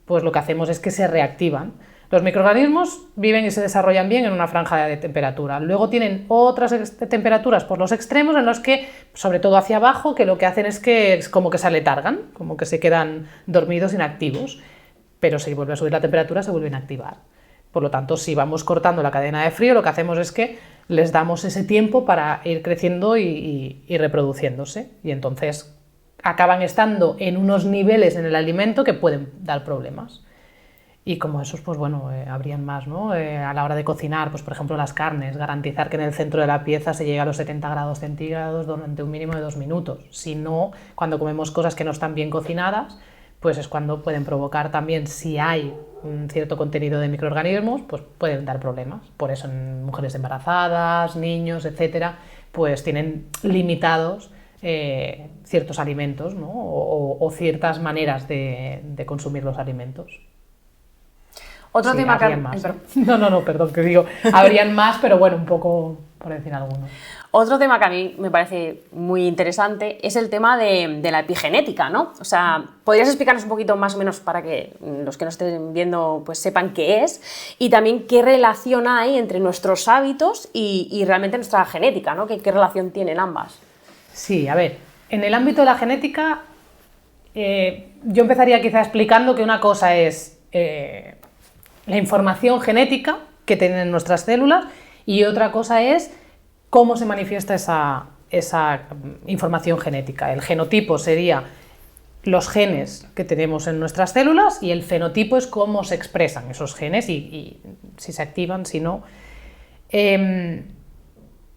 pues lo que hacemos es que se reactivan. Los microorganismos viven y se desarrollan bien en una franja de temperatura. Luego tienen otras temperaturas por los extremos en los que, sobre todo hacia abajo, que lo que hacen es que es como que se aletargan, como que se quedan dormidos, inactivos. Pero si vuelve a subir la temperatura, se vuelven a activar. Por lo tanto, si vamos cortando la cadena de frío, lo que hacemos es que les damos ese tiempo para ir creciendo y reproduciéndose. Y entonces acaban estando en unos niveles en el alimento que pueden dar problemas. Y como esos, pues bueno, habrían más, ¿no? A la hora de cocinar, pues por ejemplo las carnes, garantizar que en el centro de la pieza se llegue a los 70 grados centígrados durante un mínimo de 2 minutos. Si no, cuando comemos cosas que no están bien cocinadas, pues es cuando pueden provocar también, si hay un cierto contenido de microorganismos, pues pueden dar problemas. Por eso en mujeres embarazadas, niños, etcétera, pues tienen limitados ciertos alimentos, ¿no? o ciertas maneras de consumir los alimentos. Otro Sí, tema que... habrían más. Perdón, que digo, habrían más, pero bueno, un poco por decir alguno. Otro tema que a mí me parece muy interesante es el tema de la epigenética, ¿no? O sea, ¿podrías explicarnos un poquito más o menos para que los que nos estén viendo pues sepan qué es y también qué relación hay entre nuestros hábitos y realmente nuestra genética, ¿no? ¿Qué relación tienen ambas? Sí, a ver, en el ámbito de la genética, yo empezaría quizá explicando que una cosa es la información genética que tienen nuestras células y otra cosa es cómo se manifiesta esa información genética. El genotipo sería los genes que tenemos en nuestras células y el fenotipo es cómo se expresan esos genes y si se activan, si no.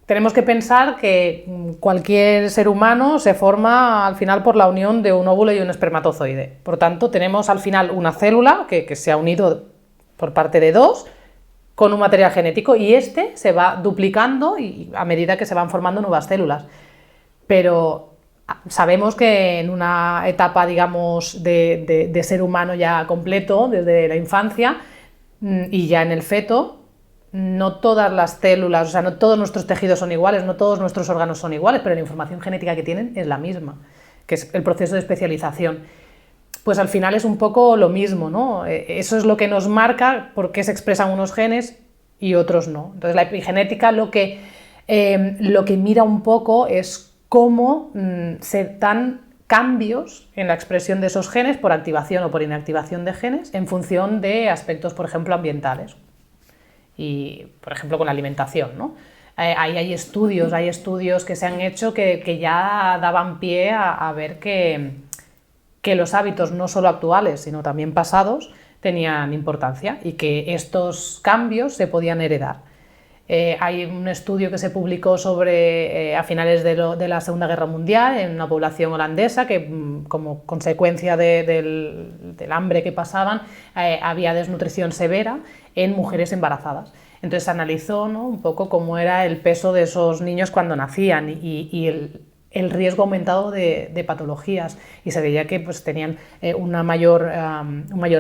Tenemos que pensar que cualquier ser humano se forma al final por la unión de un óvulo y un espermatozoide. Por tanto, tenemos al final una célula que se ha unido por parte de dos con un material genético y este se va duplicando y a medida que se van formando nuevas células. Pero sabemos que en una etapa, digamos, de ser humano ya completo, desde la infancia y ya en el feto, no todas las células, o sea, no todos nuestros tejidos son iguales, no todos nuestros órganos son iguales, pero la información genética que tienen es la misma, que es el proceso de especialización. Pues al final es un poco lo mismo, ¿no? Eso es lo que nos marca por qué se expresan unos genes y otros no. Entonces la epigenética lo que mira un poco es cómo se dan cambios en la expresión de esos genes por activación o por inactivación de genes en función de aspectos, por ejemplo, ambientales y, por ejemplo, con la alimentación, ¿no? Ahí hay estudios que se han hecho que ya daban pie a ver que los hábitos no solo actuales, sino también pasados, tenían importancia y que estos cambios se podían heredar. Hay un estudio que se publicó a finales de la Segunda Guerra Mundial en una población holandesa que, como consecuencia del hambre que pasaban, había desnutrición severa en mujeres embarazadas. Entonces se analizó, ¿no?, un poco cómo era el peso de esos niños cuando nacían y el riesgo aumentado de patologías y se veía que pues, tenían un mayor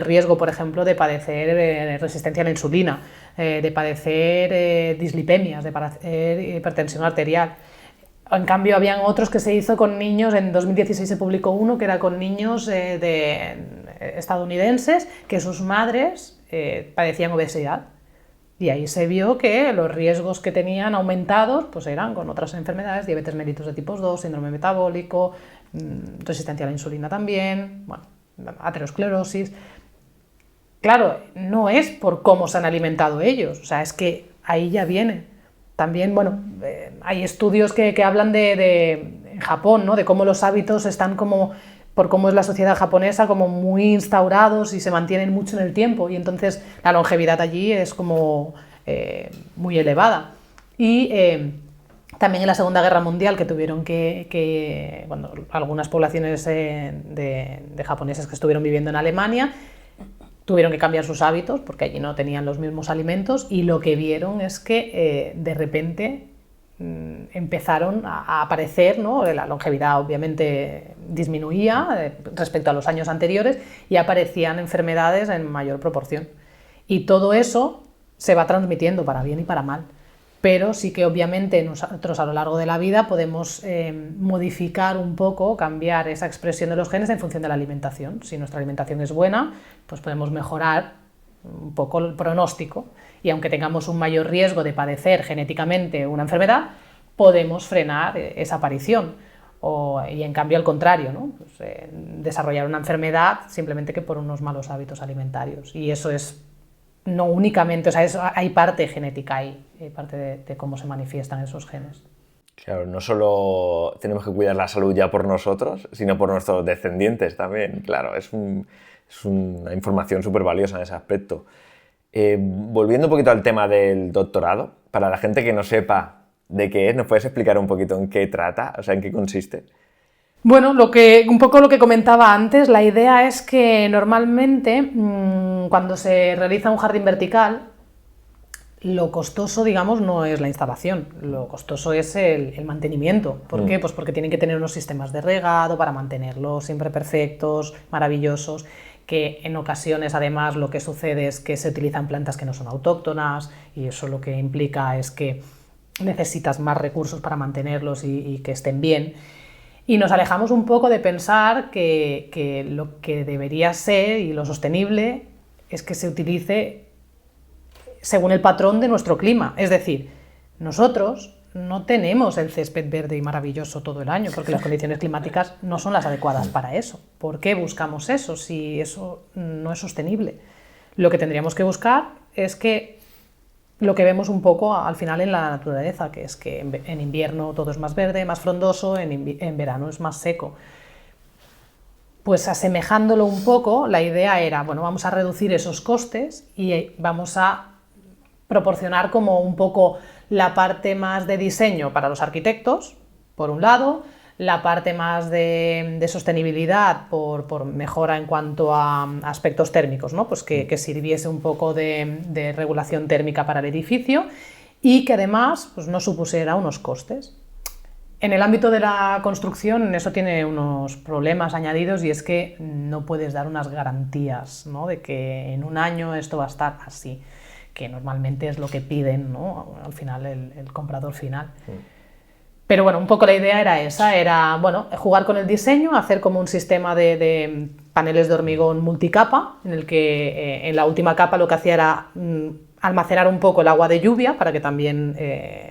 riesgo, por ejemplo, de padecer resistencia a la insulina, de padecer dislipemias, de padecer hipertensión arterial. En cambio, habían otros que se hizo con niños, en 2016 se publicó uno que era con niños estadounidenses que sus madres padecían obesidad. Y ahí se vio que los riesgos que tenían aumentados pues eran con otras enfermedades, diabetes mellitus de tipo 2, síndrome metabólico, resistencia a la insulina también, bueno, aterosclerosis. Claro, no es por cómo se han alimentado ellos, o sea, es que ahí ya viene. También, bueno, hay estudios que hablan en Japón, ¿no?, de cómo los hábitos están como, por cómo es la sociedad japonesa, como muy instaurados y se mantienen mucho en el tiempo y entonces la longevidad allí es como muy elevada. Y también en la Segunda Guerra Mundial, que tuvieron bueno, algunas poblaciones de japoneses que estuvieron viviendo en Alemania tuvieron que cambiar sus hábitos porque allí no tenían los mismos alimentos y lo que vieron es que de repente empezaron a aparecer, ¿no?, la longevidad obviamente disminuía respecto a los años anteriores y aparecían enfermedades en mayor proporción. Y todo eso se va transmitiendo para bien y para mal. Pero sí que obviamente nosotros a lo largo de la vida podemos modificar un poco, cambiar esa expresión de los genes en función de la alimentación. Si nuestra alimentación es buena, pues podemos mejorar un poco el pronóstico, y aunque tengamos un mayor riesgo de padecer genéticamente una enfermedad, podemos frenar esa aparición. Y en cambio al contrario, ¿no? Pues, desarrollar una enfermedad simplemente que por unos malos hábitos alimentarios. Y eso es no únicamente, o sea, hay parte genética ahí, hay parte de cómo se manifiestan esos genes. Claro, no solo tenemos que cuidar la salud ya por nosotros, sino por nuestros descendientes también. Claro, es una información súper valiosa en ese aspecto. Volviendo un poquito al tema del doctorado, para la gente que no sepa de qué es, ¿nos puedes explicar un poquito en qué trata? O sea, ¿en qué consiste? Bueno, un poco lo que comentaba antes, la idea es que normalmente cuando se realiza un jardín vertical, lo costoso, digamos, no es la instalación, lo costoso es el mantenimiento. ¿Por qué? Pues porque tienen que tener unos sistemas de regado para mantenerlos siempre perfectos, maravillosos, que en ocasiones además lo que sucede es que se utilizan plantas que no son autóctonas y eso lo que implica es que necesitas más recursos para mantenerlos y que estén bien. Y nos alejamos un poco de pensar que lo que debería ser y lo sostenible es que se utilice según el patrón de nuestro clima. Es decir, nosotros no tenemos el césped verde y maravilloso todo el año porque las condiciones climáticas no son las adecuadas para eso. ¿Por qué buscamos eso si eso no es sostenible? Lo que tendríamos que buscar es que lo que vemos un poco al final en la naturaleza, que es que en invierno todo es más verde, más frondoso, en verano es más seco. Pues asemejándolo un poco, la idea era, bueno, vamos a reducir esos costes y vamos a proporcionar como un poco la parte más de diseño para los arquitectos, por un lado, la parte más de sostenibilidad por mejora en cuanto a aspectos térmicos, ¿no? Pues que sirviese un poco de regulación térmica para el edificio y que además pues, no supusiera unos costes. En el ámbito de la construcción eso tiene unos problemas añadidos y es que no puedes dar unas garantías, ¿no? De que en un año esto va a estar así, que normalmente es lo que piden, ¿no? Al final el comprador final. Pero bueno, un poco la idea era esa, era bueno, jugar con el diseño, hacer como un sistema de paneles de hormigón multicapa, en el que en la última capa lo que hacía era almacenar un poco el agua de lluvia para que también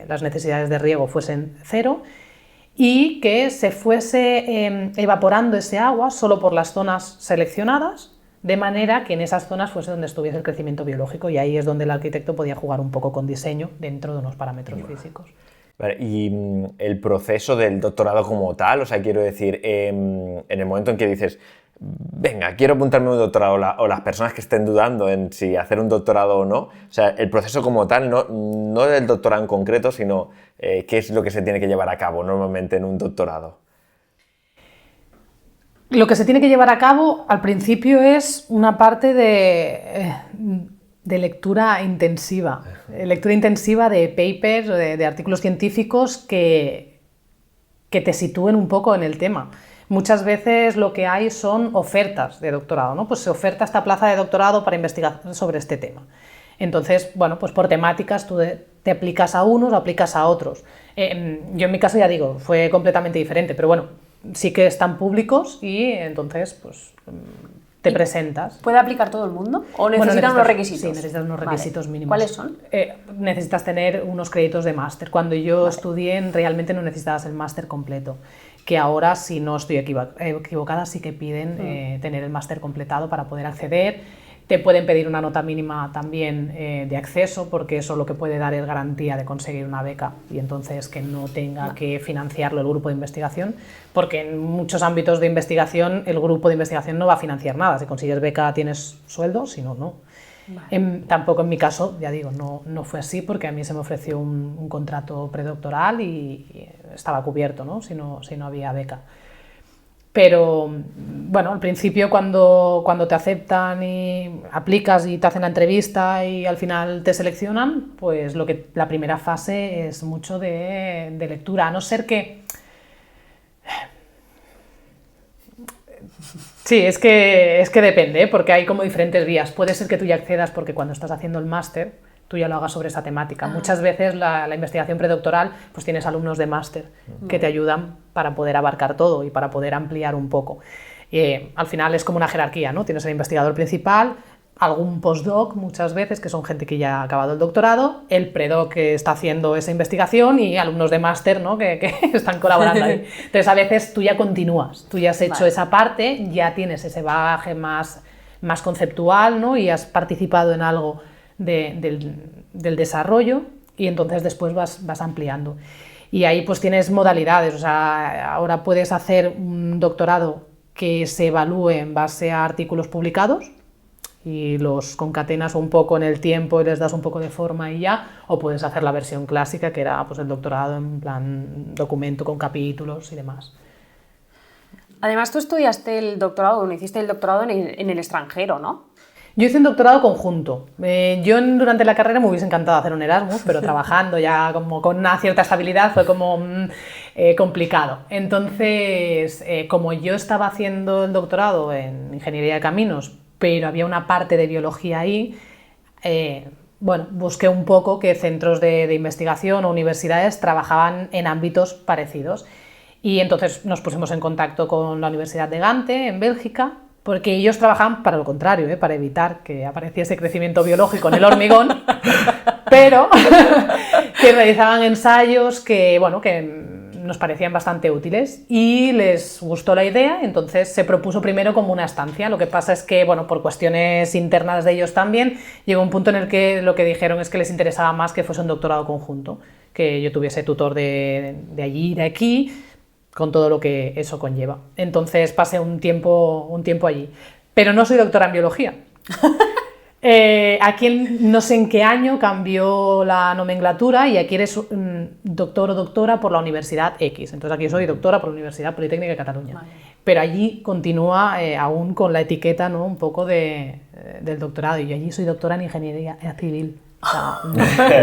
las necesidades de riego fuesen cero y que se fuese evaporando ese agua solo por las zonas seleccionadas, de manera que en esas zonas fuese donde estuviese el crecimiento biológico y ahí es donde el arquitecto podía jugar un poco con diseño dentro de unos parámetros físicos. Vale, y el proceso del doctorado como tal, o sea, quiero decir, en el momento en que dices, venga, quiero apuntarme a un doctorado, o las personas que estén dudando en si hacer un doctorado o no, o sea, el proceso como tal, no del doctorado en concreto, sino qué es lo que se tiene que llevar a cabo normalmente en un doctorado. Lo que se tiene que llevar a cabo al principio es una parte de lectura intensiva de papers, de artículos científicos que te sitúen un poco en el tema. Muchas veces lo que hay son ofertas de doctorado, ¿no? Pues se oferta esta plaza de doctorado para investigar sobre este tema. Entonces, bueno, pues por temáticas tú te aplicas a unos o aplicas a otros. Yo en mi caso ya digo, fue completamente diferente, pero bueno, sí que están públicos y entonces pues te presentas. ¿Puede aplicar todo el mundo o necesitan unos requisitos? Sí, necesitas unos requisitos mínimos. ¿Cuáles son? Necesitas tener unos créditos de máster. Cuando yo estudié realmente no necesitabas el máster completo, que ahora, si no estoy equivocada, sí que piden tener el máster completado para poder acceder. Te pueden pedir una nota mínima también de acceso, porque eso lo que puede dar es garantía de conseguir una beca y entonces que no tenga que financiarlo el grupo de investigación, porque en muchos ámbitos de investigación el grupo de investigación no va a financiar nada. Si consigues beca tienes sueldo, si no, no. Vale. Tampoco en mi caso, ya digo, no fue así porque a mí se me ofreció un contrato predoctoral y estaba cubierto, ¿no? Si no había beca. Pero bueno, al principio cuando te aceptan y aplicas y te hacen la entrevista y al final te seleccionan, pues la primera fase es mucho de lectura, a no ser que... Sí, es que depende, porque hay como diferentes vías. Puede ser que tú ya accedas porque cuando estás haciendo el máster tú ya lo hagas sobre esa temática. Muchas veces la investigación predoctoral, pues tienes alumnos de máster que te ayudan para poder abarcar todo y para poder ampliar un poco. Al final es como una jerarquía, ¿no? Tienes el investigador principal, algún postdoc muchas veces, que son gente que ya ha acabado el doctorado, el predoc que está haciendo esa investigación y alumnos de máster, ¿no? que están colaborando ahí. Entonces a veces tú ya continúas, tú ya has hecho esa parte, ya tienes ese bagaje más conceptual, ¿no? Y has participado en algo del desarrollo y entonces después vas ampliando. Y ahí pues tienes modalidades, o sea, ahora puedes hacer un doctorado que se evalúe en base a artículos publicados y los concatenas un poco en el tiempo y les das un poco de forma y ya, o puedes hacer la versión clásica, que era pues el doctorado en plan documento con capítulos y demás. Además, tú estudiaste el doctorado, hiciste el doctorado en el extranjero, ¿no? Yo hice un doctorado conjunto. Durante la carrera me hubiese encantado hacer un Erasmus, pero trabajando ya como con una cierta estabilidad fue como complicado. Entonces, como yo estaba haciendo el doctorado en Ingeniería de Caminos, pero había una parte de biología ahí, bueno, busqué un poco que centros de investigación o universidades trabajaban en ámbitos parecidos. Y entonces nos pusimos en contacto con la Universidad de Gante, en Bélgica, porque ellos trabajaban para lo contrario, para evitar que apareciese crecimiento biológico en el hormigón, pero que realizaban ensayos que, bueno, que nos parecían bastante útiles y les gustó la idea, entonces se propuso primero como una estancia. Lo que pasa es que, bueno, por cuestiones internas de ellos también, llegó un punto en el que lo que dijeron es que les interesaba más que fuese un doctorado conjunto, que yo tuviese tutor de allí y de aquí, con todo lo que eso conlleva. Entonces pasé un tiempo allí. Pero no soy doctora en biología. Aquí no sé en qué año cambió la nomenclatura y aquí eres doctor o doctora por la Universidad X. Entonces aquí soy doctora por la Universidad Politécnica de Cataluña. Vale. Pero allí continúa aún con la etiqueta, ¿no? Un poco del doctorado. Y yo allí soy doctora en Ingeniería Civil. O sea,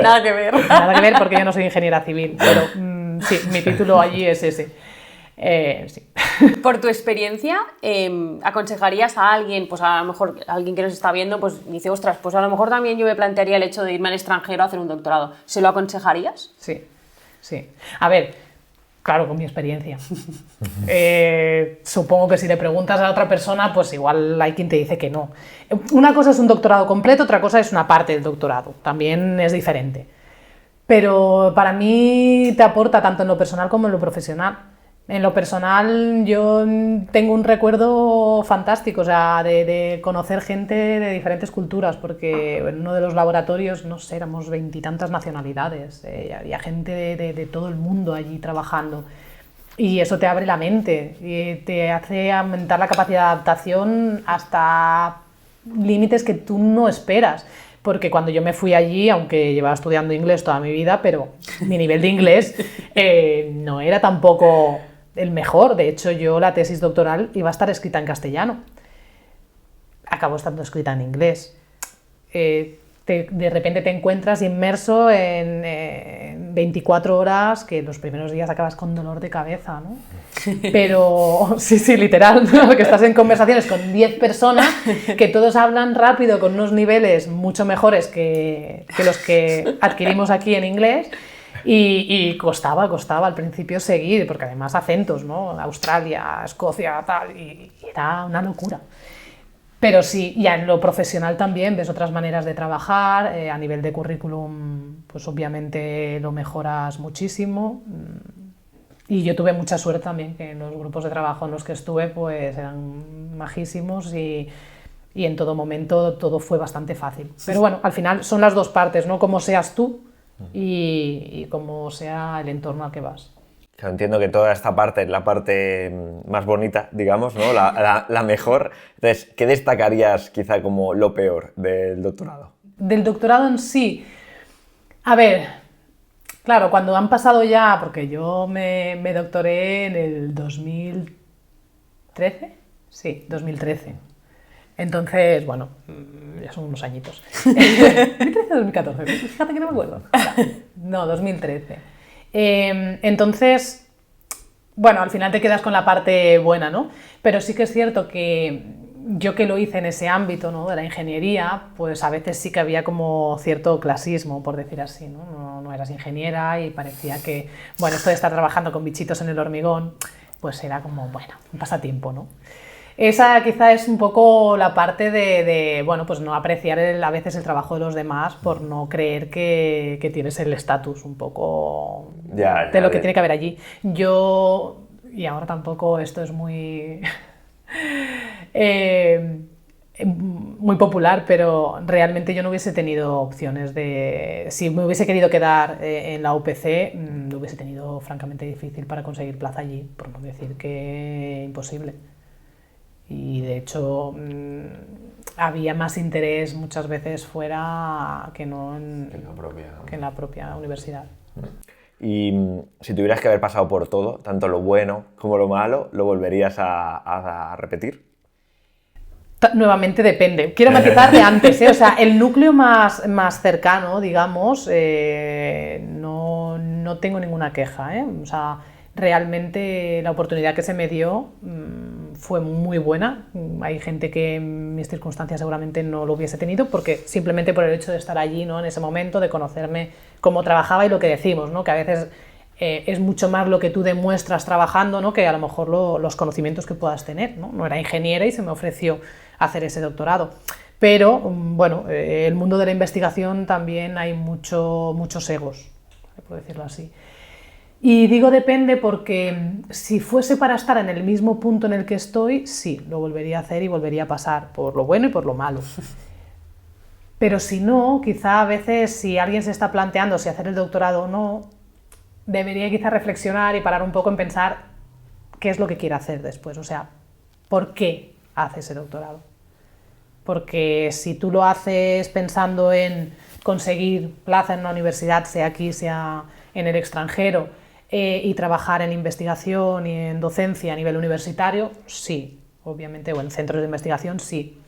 nada que ver. Nada que ver porque yo no soy ingeniera civil. Pero sí, mi título allí es ese. Sí. Por tu experiencia, ¿aconsejarías a alguien, pues a lo mejor alguien que nos está viendo, pues dice, ostras, pues a lo mejor también yo me plantearía el hecho de irme al extranjero a hacer un doctorado? ¿Se lo aconsejarías? Sí, sí. A ver, claro, con mi experiencia. Supongo que si le preguntas a otra persona, pues igual hay quien te dice que no. Una cosa es un doctorado completo, otra cosa es una parte del doctorado. También es diferente. Pero para mí te aporta tanto en lo personal como en lo profesional. En lo personal yo tengo un recuerdo fantástico, o sea, de conocer gente de diferentes culturas, porque en uno de los laboratorios, no sé, éramos 20 y tantas nacionalidades, había gente de todo el mundo allí trabajando y eso te abre la mente y te hace aumentar la capacidad de adaptación hasta límites que tú no esperas. Porque cuando yo me fui allí, aunque llevaba estudiando inglés toda mi vida, pero mi nivel de inglés no era tampoco el mejor. De hecho, yo la tesis doctoral iba a estar escrita en castellano. Acabó estando escrita en inglés. De repente te encuentras inmerso en 24 horas, que los primeros días acabas con dolor de cabeza, ¿no? Pero, sí, literal, ¿no? Que estás en conversaciones con 10 personas, que todos hablan rápido con unos niveles mucho mejores que los que adquirimos aquí en inglés. Y costaba al principio seguir, porque además acentos, ¿no? Australia, Escocia, tal, y era una locura. Pero sí, ya en lo profesional también ves otras maneras de trabajar, a nivel de currículum, pues obviamente lo mejoras muchísimo. Y yo tuve mucha suerte también, que en los grupos de trabajo en los que estuve, pues eran majísimos y en todo momento todo fue bastante fácil. Pero bueno, al final son las dos partes, ¿no? Cómo seas tú y cómo sea el entorno al que vas. Claro, entiendo que toda esta parte es la parte más bonita, digamos, ¿no? La mejor. Entonces, ¿qué destacarías quizá como lo peor del doctorado? Del doctorado en sí. A ver, claro, cuando han pasado ya, porque yo me doctoré en el 2013. Sí, 2013. Entonces, bueno, ya son unos añitos. 2013 o 2014, fíjate que no me acuerdo. No, 2013. Entonces, bueno, al final te quedas con la parte buena, ¿no? Pero sí que es cierto que yo que lo hice en ese ámbito, ¿no? De la ingeniería, pues a veces sí que había como cierto clasismo, por decir así, ¿no? No eras ingeniera y parecía que, bueno, esto de estar trabajando con bichitos en el hormigón, pues era como, bueno, un pasatiempo, ¿no? Esa quizá es un poco la parte bueno, pues no apreciar a veces el trabajo de los demás por no creer que tienes el estatus un poco de lo que tiene que haber allí. Yo, y ahora tampoco esto es muy... muy popular, pero realmente yo no hubiese tenido opciones de... Si me hubiese querido quedar en la UPC, lo hubiese tenido francamente difícil para conseguir plaza allí, por no decir que imposible. Y de hecho había más interés muchas veces fuera que no en la propia universidad. Y si tuvieras que haber pasado por todo, tanto lo bueno como lo malo, ¿lo volverías a repetir? Nuevamente depende. Quiero matizar de antes, ¿eh? O sea, el núcleo más cercano, digamos, no tengo ninguna queja, ¿eh? O sea, realmente la oportunidad que se me dio fue muy buena. Hay gente que en mis circunstancias seguramente no lo hubiese tenido, porque simplemente por el hecho de estar allí, ¿no? En ese momento, de conocerme cómo trabajaba y lo que decimos, ¿no? Que a veces es mucho más lo que tú demuestras trabajando, ¿no? Que a lo mejor los conocimientos que puedas tener, ¿no? No era ingeniera y se me ofreció hacer ese doctorado. Pero, bueno, el mundo de la investigación también hay muchos egos, por decirlo así. Y digo depende porque si fuese para estar en el mismo punto en el que estoy, sí, lo volvería a hacer y volvería a pasar por lo bueno y por lo malo. Pero si no, quizá a veces si alguien se está planteando si hacer el doctorado o no, debería quizá reflexionar y parar un poco en pensar qué es lo que quiere hacer después, o sea, ¿por qué hace ese doctorado? Porque si tú lo haces pensando en conseguir plaza en una universidad, sea aquí, sea en el extranjero, y trabajar en investigación y en docencia a nivel universitario, sí, obviamente, o en centros de investigación, sí.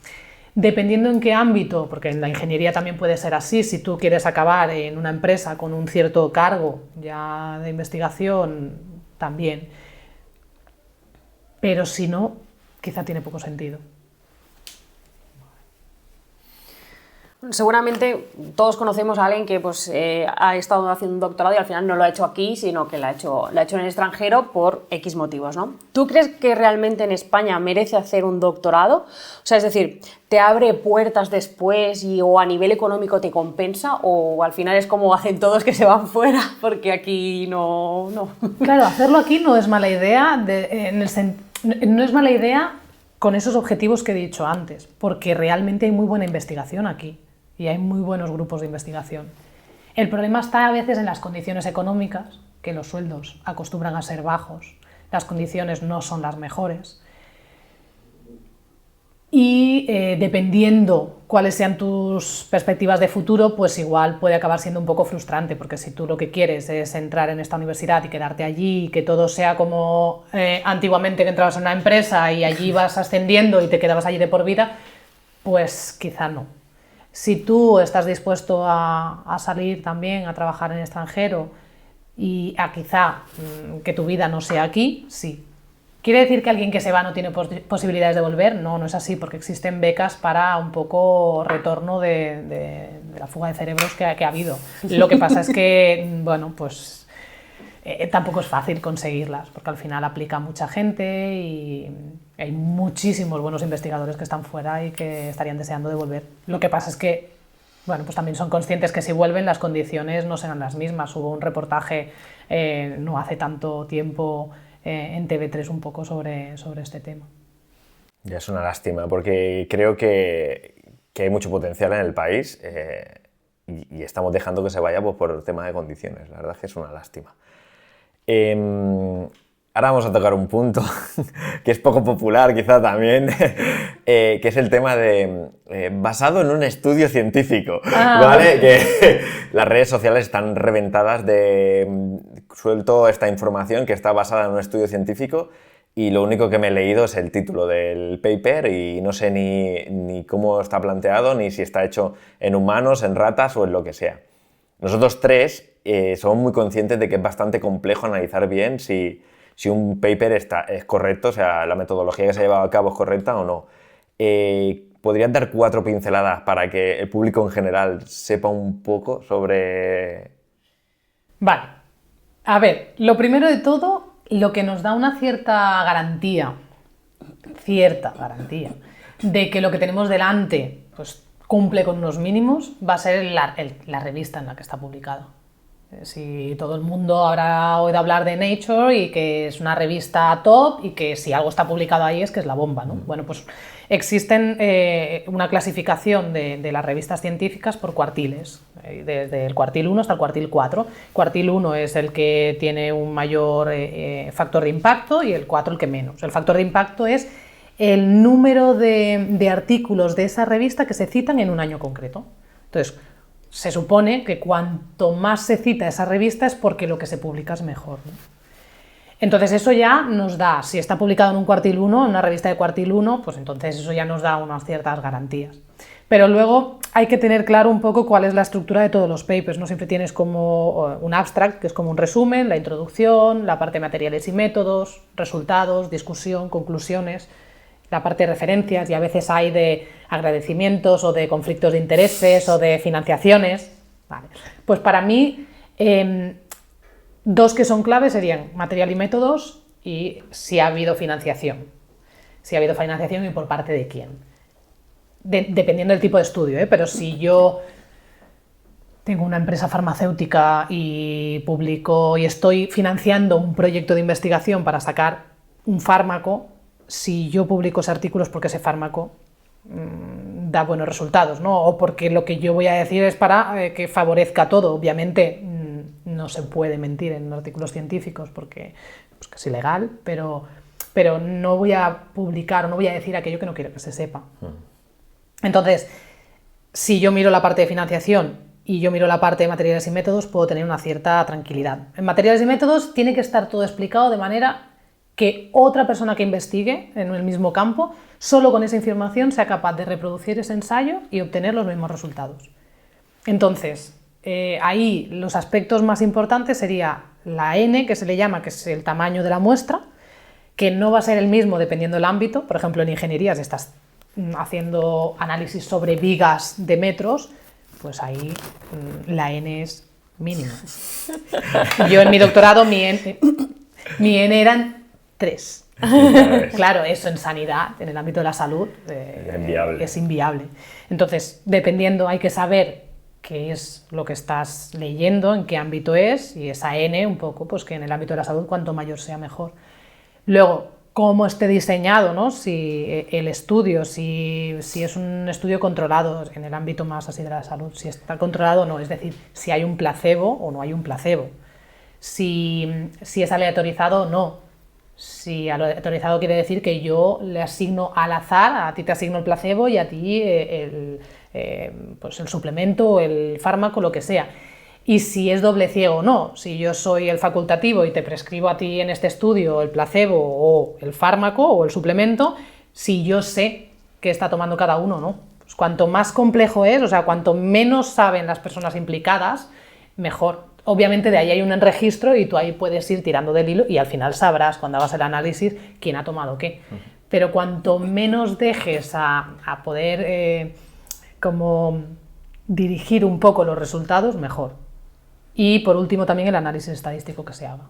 Dependiendo en qué ámbito, porque en la ingeniería también puede ser así, si tú quieres acabar en una empresa con un cierto cargo ya de investigación, también. Pero si no, quizá tiene poco sentido. Seguramente todos conocemos a alguien que pues, ha estado haciendo un doctorado y al final no lo ha hecho aquí, sino que lo ha hecho en el extranjero por X motivos, ¿no? ¿Tú crees que realmente en España merece hacer un doctorado? O sea, es decir, ¿te abre puertas después o a nivel económico te compensa? ¿O al final es como hacen todos que se van fuera porque aquí no? Claro, hacerlo aquí no es mala idea, no es mala idea con esos objetivos que he dicho antes, porque realmente hay muy buena investigación aquí. Y hay muy buenos grupos de investigación. El problema está a veces en las condiciones económicas, que los sueldos acostumbran a ser bajos, las condiciones no son las mejores. Y dependiendo cuáles sean tus perspectivas de futuro, pues igual puede acabar siendo un poco frustrante, porque si tú lo que quieres es entrar en esta universidad y quedarte allí, y que todo sea como antiguamente que entrabas en una empresa y allí vas ascendiendo y te quedabas allí de por vida, pues quizá no. Si tú estás dispuesto a salir también, a trabajar en el extranjero y a quizá que tu vida no sea aquí, sí. ¿Quiere decir que alguien que se va no tiene posibilidades de volver? No, no es así, porque existen becas para un poco retorno de la fuga de cerebros que ha habido. Lo que pasa es que, bueno, pues tampoco es fácil conseguirlas, porque al final aplica mucha gente y hay muchísimos buenos investigadores que están fuera y que estarían deseando de volver. Lo que pasa es que, bueno, pues también son conscientes que si vuelven las condiciones no serán las mismas. Hubo un reportaje no hace tanto tiempo en TV3 un poco sobre este tema. Ya es una lástima, porque creo que hay mucho potencial en el país y estamos dejando que se vaya pues, por el tema de condiciones. La verdad es que es una lástima. Ahora vamos a tocar un punto que es poco popular quizá también, que es el tema de basado en un estudio científico, ¿vale? Que las redes sociales están reventadas de suelto esta información que está basada en un estudio científico y lo único que me he leído es el título del paper y no sé ni cómo está planteado, ni si está hecho en humanos, en ratas o en lo que sea. Nosotros tres somos muy conscientes de que es bastante complejo analizar bien si un paper es correcto, o sea, la metodología que se ha llevado a cabo es correcta o no. ¿Podrías dar 4 pinceladas para que el público en general sepa un poco sobre...? Vale. A ver, lo primero de todo, lo que nos da una cierta garantía cierta garantía de que lo que tenemos delante pues, cumple con unos mínimos, va a ser la revista en la que está publicado. Si todo el mundo habrá oído hablar de Nature y que es una revista top y que si algo está publicado ahí es que es la bomba, ¿no? Bueno, pues existen una clasificación de las revistas científicas por cuartiles, desde el cuartil 1 hasta el cuartil 4. Cuartil 1 es el que tiene un mayor factor de impacto y el 4 el que menos. El factor de impacto es el número de artículos de esa revista que se citan en un año concreto. Entonces, se supone que cuanto más se cita esa revista es porque lo que se publica es mejor, ¿no? Entonces eso ya nos da, si está publicado en un cuartil 1, en una revista de cuartil 1, pues entonces eso ya nos da unas ciertas garantías. Pero luego hay que tener claro un poco cuál es la estructura de todos los papers, ¿no? Siempre tienes como un abstract, que es como un resumen, la introducción, la parte de materiales y métodos, resultados, discusión, conclusiones, la parte de referencias, y a veces hay de agradecimientos o de conflictos de intereses o de financiaciones. Vale. Pues para mí, dos que son claves serían material y métodos y si ha habido financiación. Si ha habido financiación y por parte de quién. Dependiendo del tipo de estudio, pero si yo tengo una empresa farmacéutica y publico y estoy financiando un proyecto de investigación para sacar un fármaco, si yo publico ese artículo es porque ese fármaco da buenos resultados, ¿no? O porque lo que yo voy a decir es para que favorezca todo. Obviamente no se puede mentir en artículos científicos porque es ilegal, pero no voy a publicar o no voy a decir aquello que no quiero que se sepa. Entonces, si yo miro la parte de financiación y yo miro la parte de materiales y métodos, puedo tener una cierta tranquilidad. En materiales y métodos tiene que estar todo explicado de manera que otra persona que investigue en el mismo campo, solo con esa información sea capaz de reproducir ese ensayo y obtener los mismos resultados. Entonces, ahí los aspectos más importantes sería la N, que se le llama, que es el tamaño de la muestra, que no va a ser el mismo dependiendo del ámbito. Por ejemplo, en ingeniería, si estás haciendo análisis sobre vigas de metros, pues ahí la N es mínima. Yo en mi doctorado, mi N eran 3. Claro, eso en sanidad, en el ámbito de la salud, es inviable. Entonces, dependiendo, hay que saber qué es lo que estás leyendo, en qué ámbito es, y esa N un poco, pues que en el ámbito de la salud cuanto mayor sea mejor. Luego, cómo esté diseñado, ¿no? Si el estudio, si es un estudio controlado en el ámbito más así de la salud, si está controlado o no, es decir, si hay un placebo o no hay un placebo, si es aleatorizado o no. Si aleatorizado quiere decir que yo le asigno al azar, a ti te asigno el placebo y a ti pues el suplemento o el fármaco, lo que sea. Y si es doble ciego o no, si yo soy el facultativo y te prescribo a ti en este estudio el placebo o el fármaco o el suplemento, si yo sé qué está tomando cada uno, ¿no? Pues cuanto más complejo es, o sea, cuanto menos saben las personas implicadas, mejor. Obviamente de ahí hay un registro y tú ahí puedes ir tirando del hilo y al final sabrás cuando hagas el análisis quién ha tomado qué. Pero cuanto menos dejes a poder como dirigir un poco los resultados, mejor. Y por último también el análisis estadístico que se haga.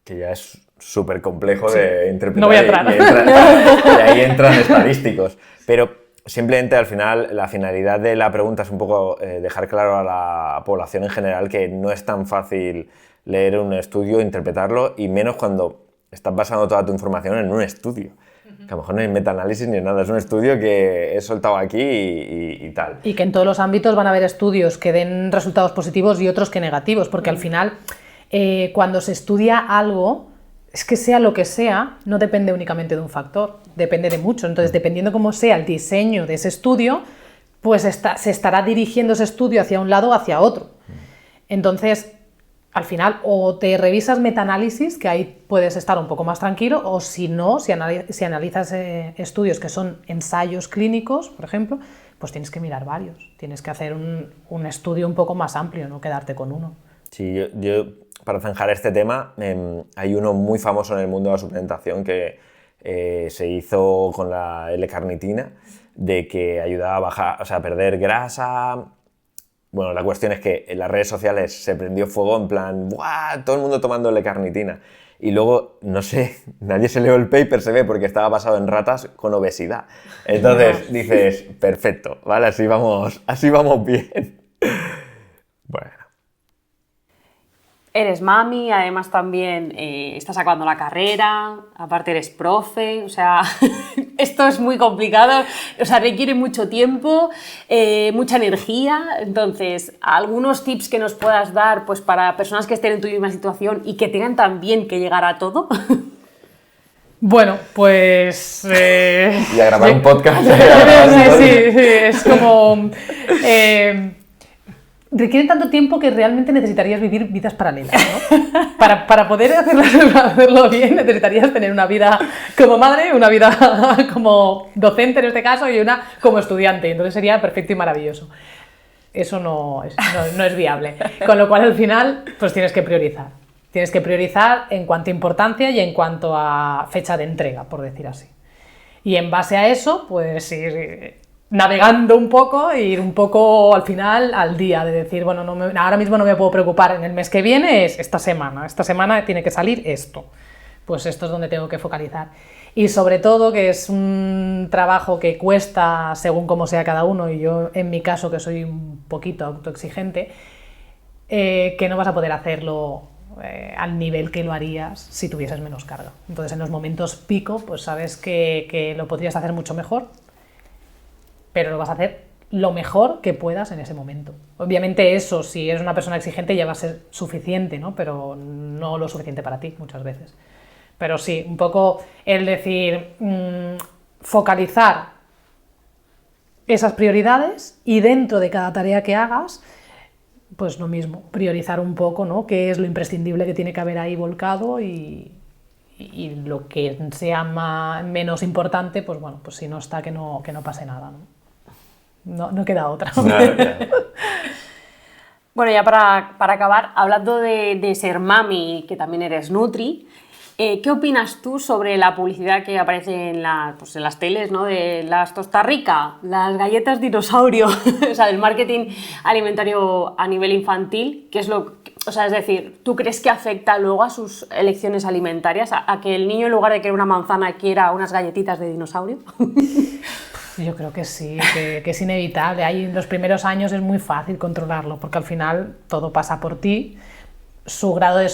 Que ya es súper complejo Sí. de interpretar. No voy a entrar. Y ahí entran estadísticos. Pero simplemente al final la finalidad de la pregunta es un poco dejar claro a la población en general que no es tan fácil leer un estudio, interpretarlo, y menos cuando estás basando toda tu información en un estudio. Que a lo mejor no hay metaanálisis ni nada, es un estudio que he soltado aquí y tal. Y que en todos los ámbitos van a haber estudios que den resultados positivos y otros que negativos, porque al final cuando se estudia algo, es que sea lo que sea, no depende únicamente de un factor, depende de mucho. Entonces, dependiendo cómo sea el diseño de ese estudio, pues se estará dirigiendo ese estudio hacia un lado o hacia otro. Entonces, al final, o te revisas metaanálisis, que ahí puedes estar un poco más tranquilo, o si no, si analizas estudios que son ensayos clínicos, por ejemplo, pues tienes que mirar varios. Tienes que hacer un estudio un poco más amplio, no quedarte con uno. Sí, yo para zanjar este tema, hay uno muy famoso en el mundo de la suplementación que se hizo con la L-carnitina, de que ayudaba a bajar, o sea, a perder grasa. Bueno, la cuestión es que en las redes sociales se prendió fuego en plan, ¡buah! Todo el mundo tomando L-carnitina. y luego, no sé, nadie se leyó el paper, se ve, porque estaba basado en ratas con obesidad. Entonces dices, perfecto, ¿vale? Así vamos bien. Bueno. Eres mami, además también estás acabando la carrera, aparte eres profe, o sea, esto es muy complicado, o sea, requiere mucho tiempo, mucha energía. Entonces, algunos tips que nos puedas dar pues, para personas que estén en tu misma situación y que tengan también que llegar a todo. Bueno, pues... Y a grabar un podcast. Sí, es como... requieren tanto tiempo que realmente necesitarías vivir vidas paralelas, ¿no? Para poder hacerlo bien necesitarías tener una vida como madre, una vida como docente en este caso y una como estudiante. Entonces sería perfecto y maravilloso. Eso no es viable. Con lo cual al final pues tienes que priorizar. Tienes que priorizar en cuanto a importancia y en cuanto a fecha de entrega, por decir así. Y en base a eso, pues ir navegando un poco e ir un poco al final al día, de decir, bueno, ahora mismo no me puedo preocupar, en el mes que viene es esta semana tiene que salir esto, pues esto es donde tengo que focalizar. Y sobre todo que es un trabajo que cuesta según cómo sea cada uno, y yo en mi caso que soy un poquito autoexigente, que no vas a poder hacerlo al nivel que lo harías si tuvieses menos carga. Entonces en los momentos pico pues sabes que lo podrías hacer mucho mejor, pero lo vas a hacer lo mejor que puedas en ese momento. Obviamente eso, si eres una persona exigente, ya va a ser suficiente, ¿no? Pero no lo suficiente para ti muchas veces. Pero sí, un poco el decir, focalizar esas prioridades y dentro de cada tarea que hagas, pues lo mismo, priorizar un poco, ¿no? Qué es lo imprescindible que tiene que haber ahí volcado y lo que sea menos importante, pues bueno, pues si no está, que no pase nada, ¿no? No queda otra. No. Bueno, ya para acabar, hablando de ser mami, que también eres nutri, ¿qué opinas tú sobre la publicidad que aparece en las teles, ¿no? De las Tosta Rica, las galletas dinosaurio, o sea, del marketing alimentario a nivel infantil? ¿Qué es o sea, es decir, ¿tú crees que afecta luego a sus elecciones alimentarias? ¿A que el niño en lugar de querer una manzana quiera unas galletitas de dinosaurio? Yo creo que sí, que es inevitable. Ahí en los primeros años es muy fácil controlarlo, porque al final todo pasa por ti, su grado de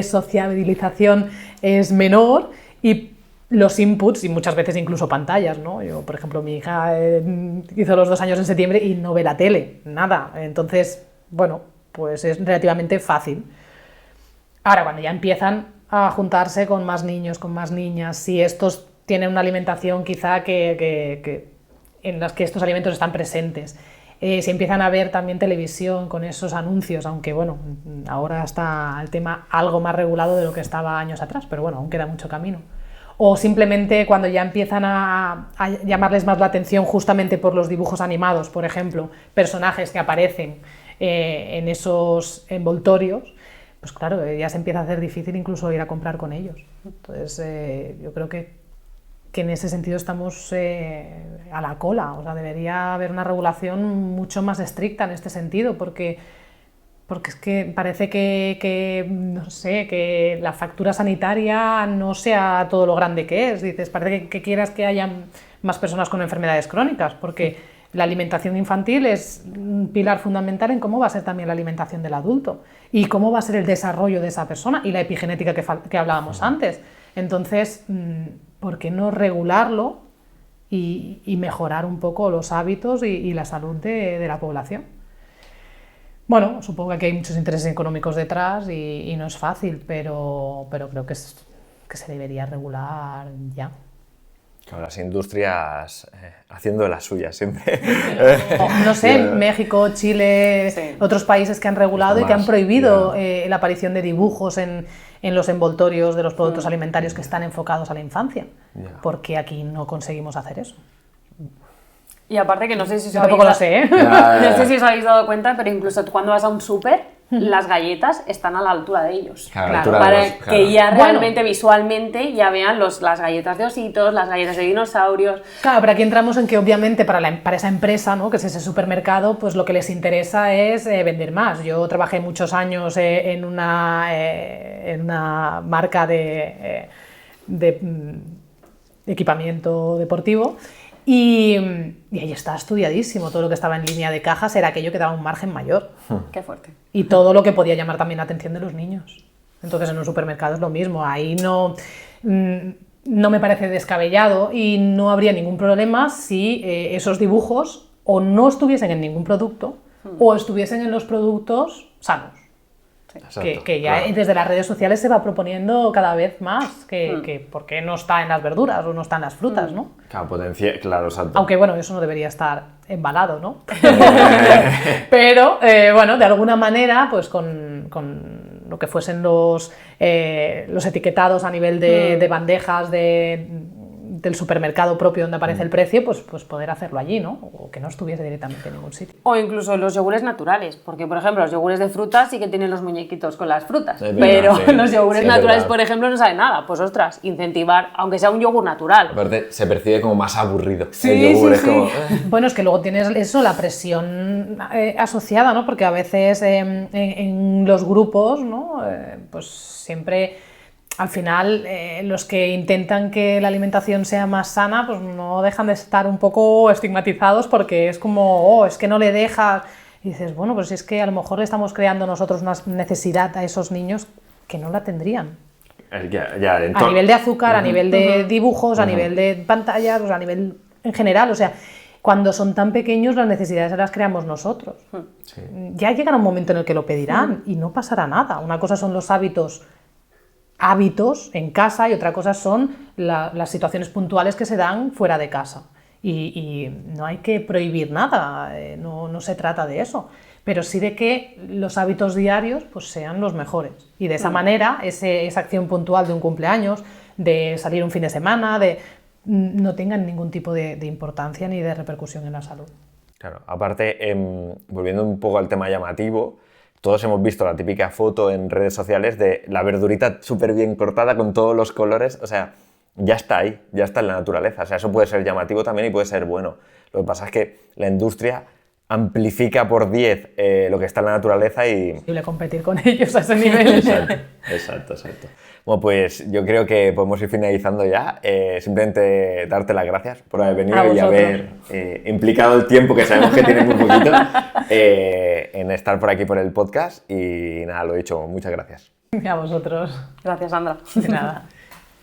sociabilización es menor y los inputs, y muchas veces incluso pantallas, ¿no? Yo, por ejemplo, mi hija hizo los 2 años en septiembre y no ve la tele, nada. Entonces, bueno, pues es relativamente fácil. Ahora, cuando ya empiezan a juntarse con más niños, con más niñas, si estos tienen una alimentación quizá en las que estos alimentos están presentes, si empiezan a ver también televisión con esos anuncios, aunque bueno, ahora está el tema algo más regulado de lo que estaba años atrás, pero bueno, aún queda mucho camino. O simplemente cuando ya empiezan a llamarles más la atención justamente por los dibujos animados, por ejemplo, personajes que aparecen en esos envoltorios, pues claro, ya se empieza a hacer difícil incluso ir a comprar con ellos. Entonces yo creo que en ese sentido estamos a la cola, o sea, debería haber una regulación mucho más estricta en este sentido, porque es que parece no sé, que la factura sanitaria no sea todo lo grande que es. Dices, parece que quieras que haya más personas con enfermedades crónicas, porque la alimentación infantil es un pilar fundamental en cómo va a ser también la alimentación del adulto y cómo va a ser el desarrollo de esa persona y la epigenética que hablábamos antes. Entonces, ¿por qué no regularlo y mejorar un poco los hábitos y la salud de la población? Bueno, supongo que aquí hay muchos intereses económicos detrás y no es fácil, pero creo que se debería regular ya. Claro, las industrias haciendo de las suyas siempre. No sé, México, Chile, sí, otros países que han regulado y que han prohibido la aparición de dibujos en los envoltorios de los productos alimentarios que están enfocados a la infancia, porque aquí no conseguimos hacer eso. Y aparte que no sé si Yo tampoco lo sé, ¿eh? No sé si os habéis dado cuenta, pero incluso cuando vas a un súper, las galletas están a la altura de ellos. Claro, Para que ya Bueno. realmente visualmente ya vean las galletas de ositos, las galletas de dinosaurios. Claro, pero aquí entramos en que obviamente para esa empresa, ¿no? Que es ese supermercado, pues lo que les interesa es vender más. Yo trabajé muchos años en una marca de equipamiento deportivo y ahí está estudiadísimo. Todo lo que estaba en línea de cajas era aquello que daba un margen mayor. Qué fuerte. Y todo lo que podía llamar también la atención de los niños. Entonces en un supermercado es lo mismo. Ahí no me parece descabellado y no habría ningún problema si esos dibujos o no estuviesen en ningún producto o estuviesen en los productos sanos. Que ya desde las redes sociales se va proponiendo cada vez más que por qué no está en las verduras o no está en las frutas, ¿no? Claro, claro, exacto. Aunque bueno, eso no debería estar embalado, ¿no? Pero bueno, de alguna manera, pues con lo que fuesen los etiquetados a nivel de bandejas del supermercado propio donde aparece el precio, pues poder hacerlo allí, ¿no? O que no estuviese directamente en ningún sitio. O incluso los yogures naturales, porque por ejemplo los yogures de frutas sí que tienen los muñequitos con las frutas, Es verdad, pero sí. los yogures Sí, es naturales, verdad. por ejemplo, no saben nada. Pues ostras, incentivar, aunque sea un yogur natural. Aparte, se percibe como más aburrido. Sí, el yogur sí, es sí. como... Bueno, es que luego tienes eso, la presión asociada, ¿no? Porque a veces en los grupos, ¿no? Pues siempre, al final, los que intentan que la alimentación sea más sana, pues no dejan de estar un poco estigmatizados porque es como, oh, es que no le dejas. Y dices, bueno, pues es que a lo mejor le estamos creando nosotros una necesidad a esos niños que no la tendrían. A nivel de azúcar, a nivel de dibujos, a nivel de pantallas, o sea, a nivel en general, o sea, cuando son tan pequeños las necesidades las creamos nosotros. Sí. Ya llegará un momento en el que lo pedirán y no pasará nada. Una cosa son los hábitos en casa y otra cosa son las situaciones puntuales que se dan fuera de casa. Y no hay que prohibir nada, no se trata de eso, pero sí de que los hábitos diarios pues sean los mejores. Y de esa manera, esa acción puntual de un cumpleaños, de salir un fin de semana, no tengan ningún tipo de importancia ni de repercusión en la salud. Claro, aparte, volviendo un poco al tema llamativo, todos hemos visto la típica foto en redes sociales de la verdurita súper bien cortada con todos los colores, o sea, ya está ahí, ya está en la naturaleza, o sea, eso puede ser llamativo también y puede ser bueno. Lo que pasa es que la industria amplifica por 10 lo que está en la naturaleza y... Es posible competir con ellos a ese nivel. Exacto. Bueno, pues yo creo que podemos ir finalizando ya. Simplemente darte las gracias por haber venido y haber implicado el tiempo, que sabemos que tienes muy poquito, en estar por aquí por el podcast. Y nada, lo dicho, muchas gracias. A vosotros. Gracias, Sandra. De nada.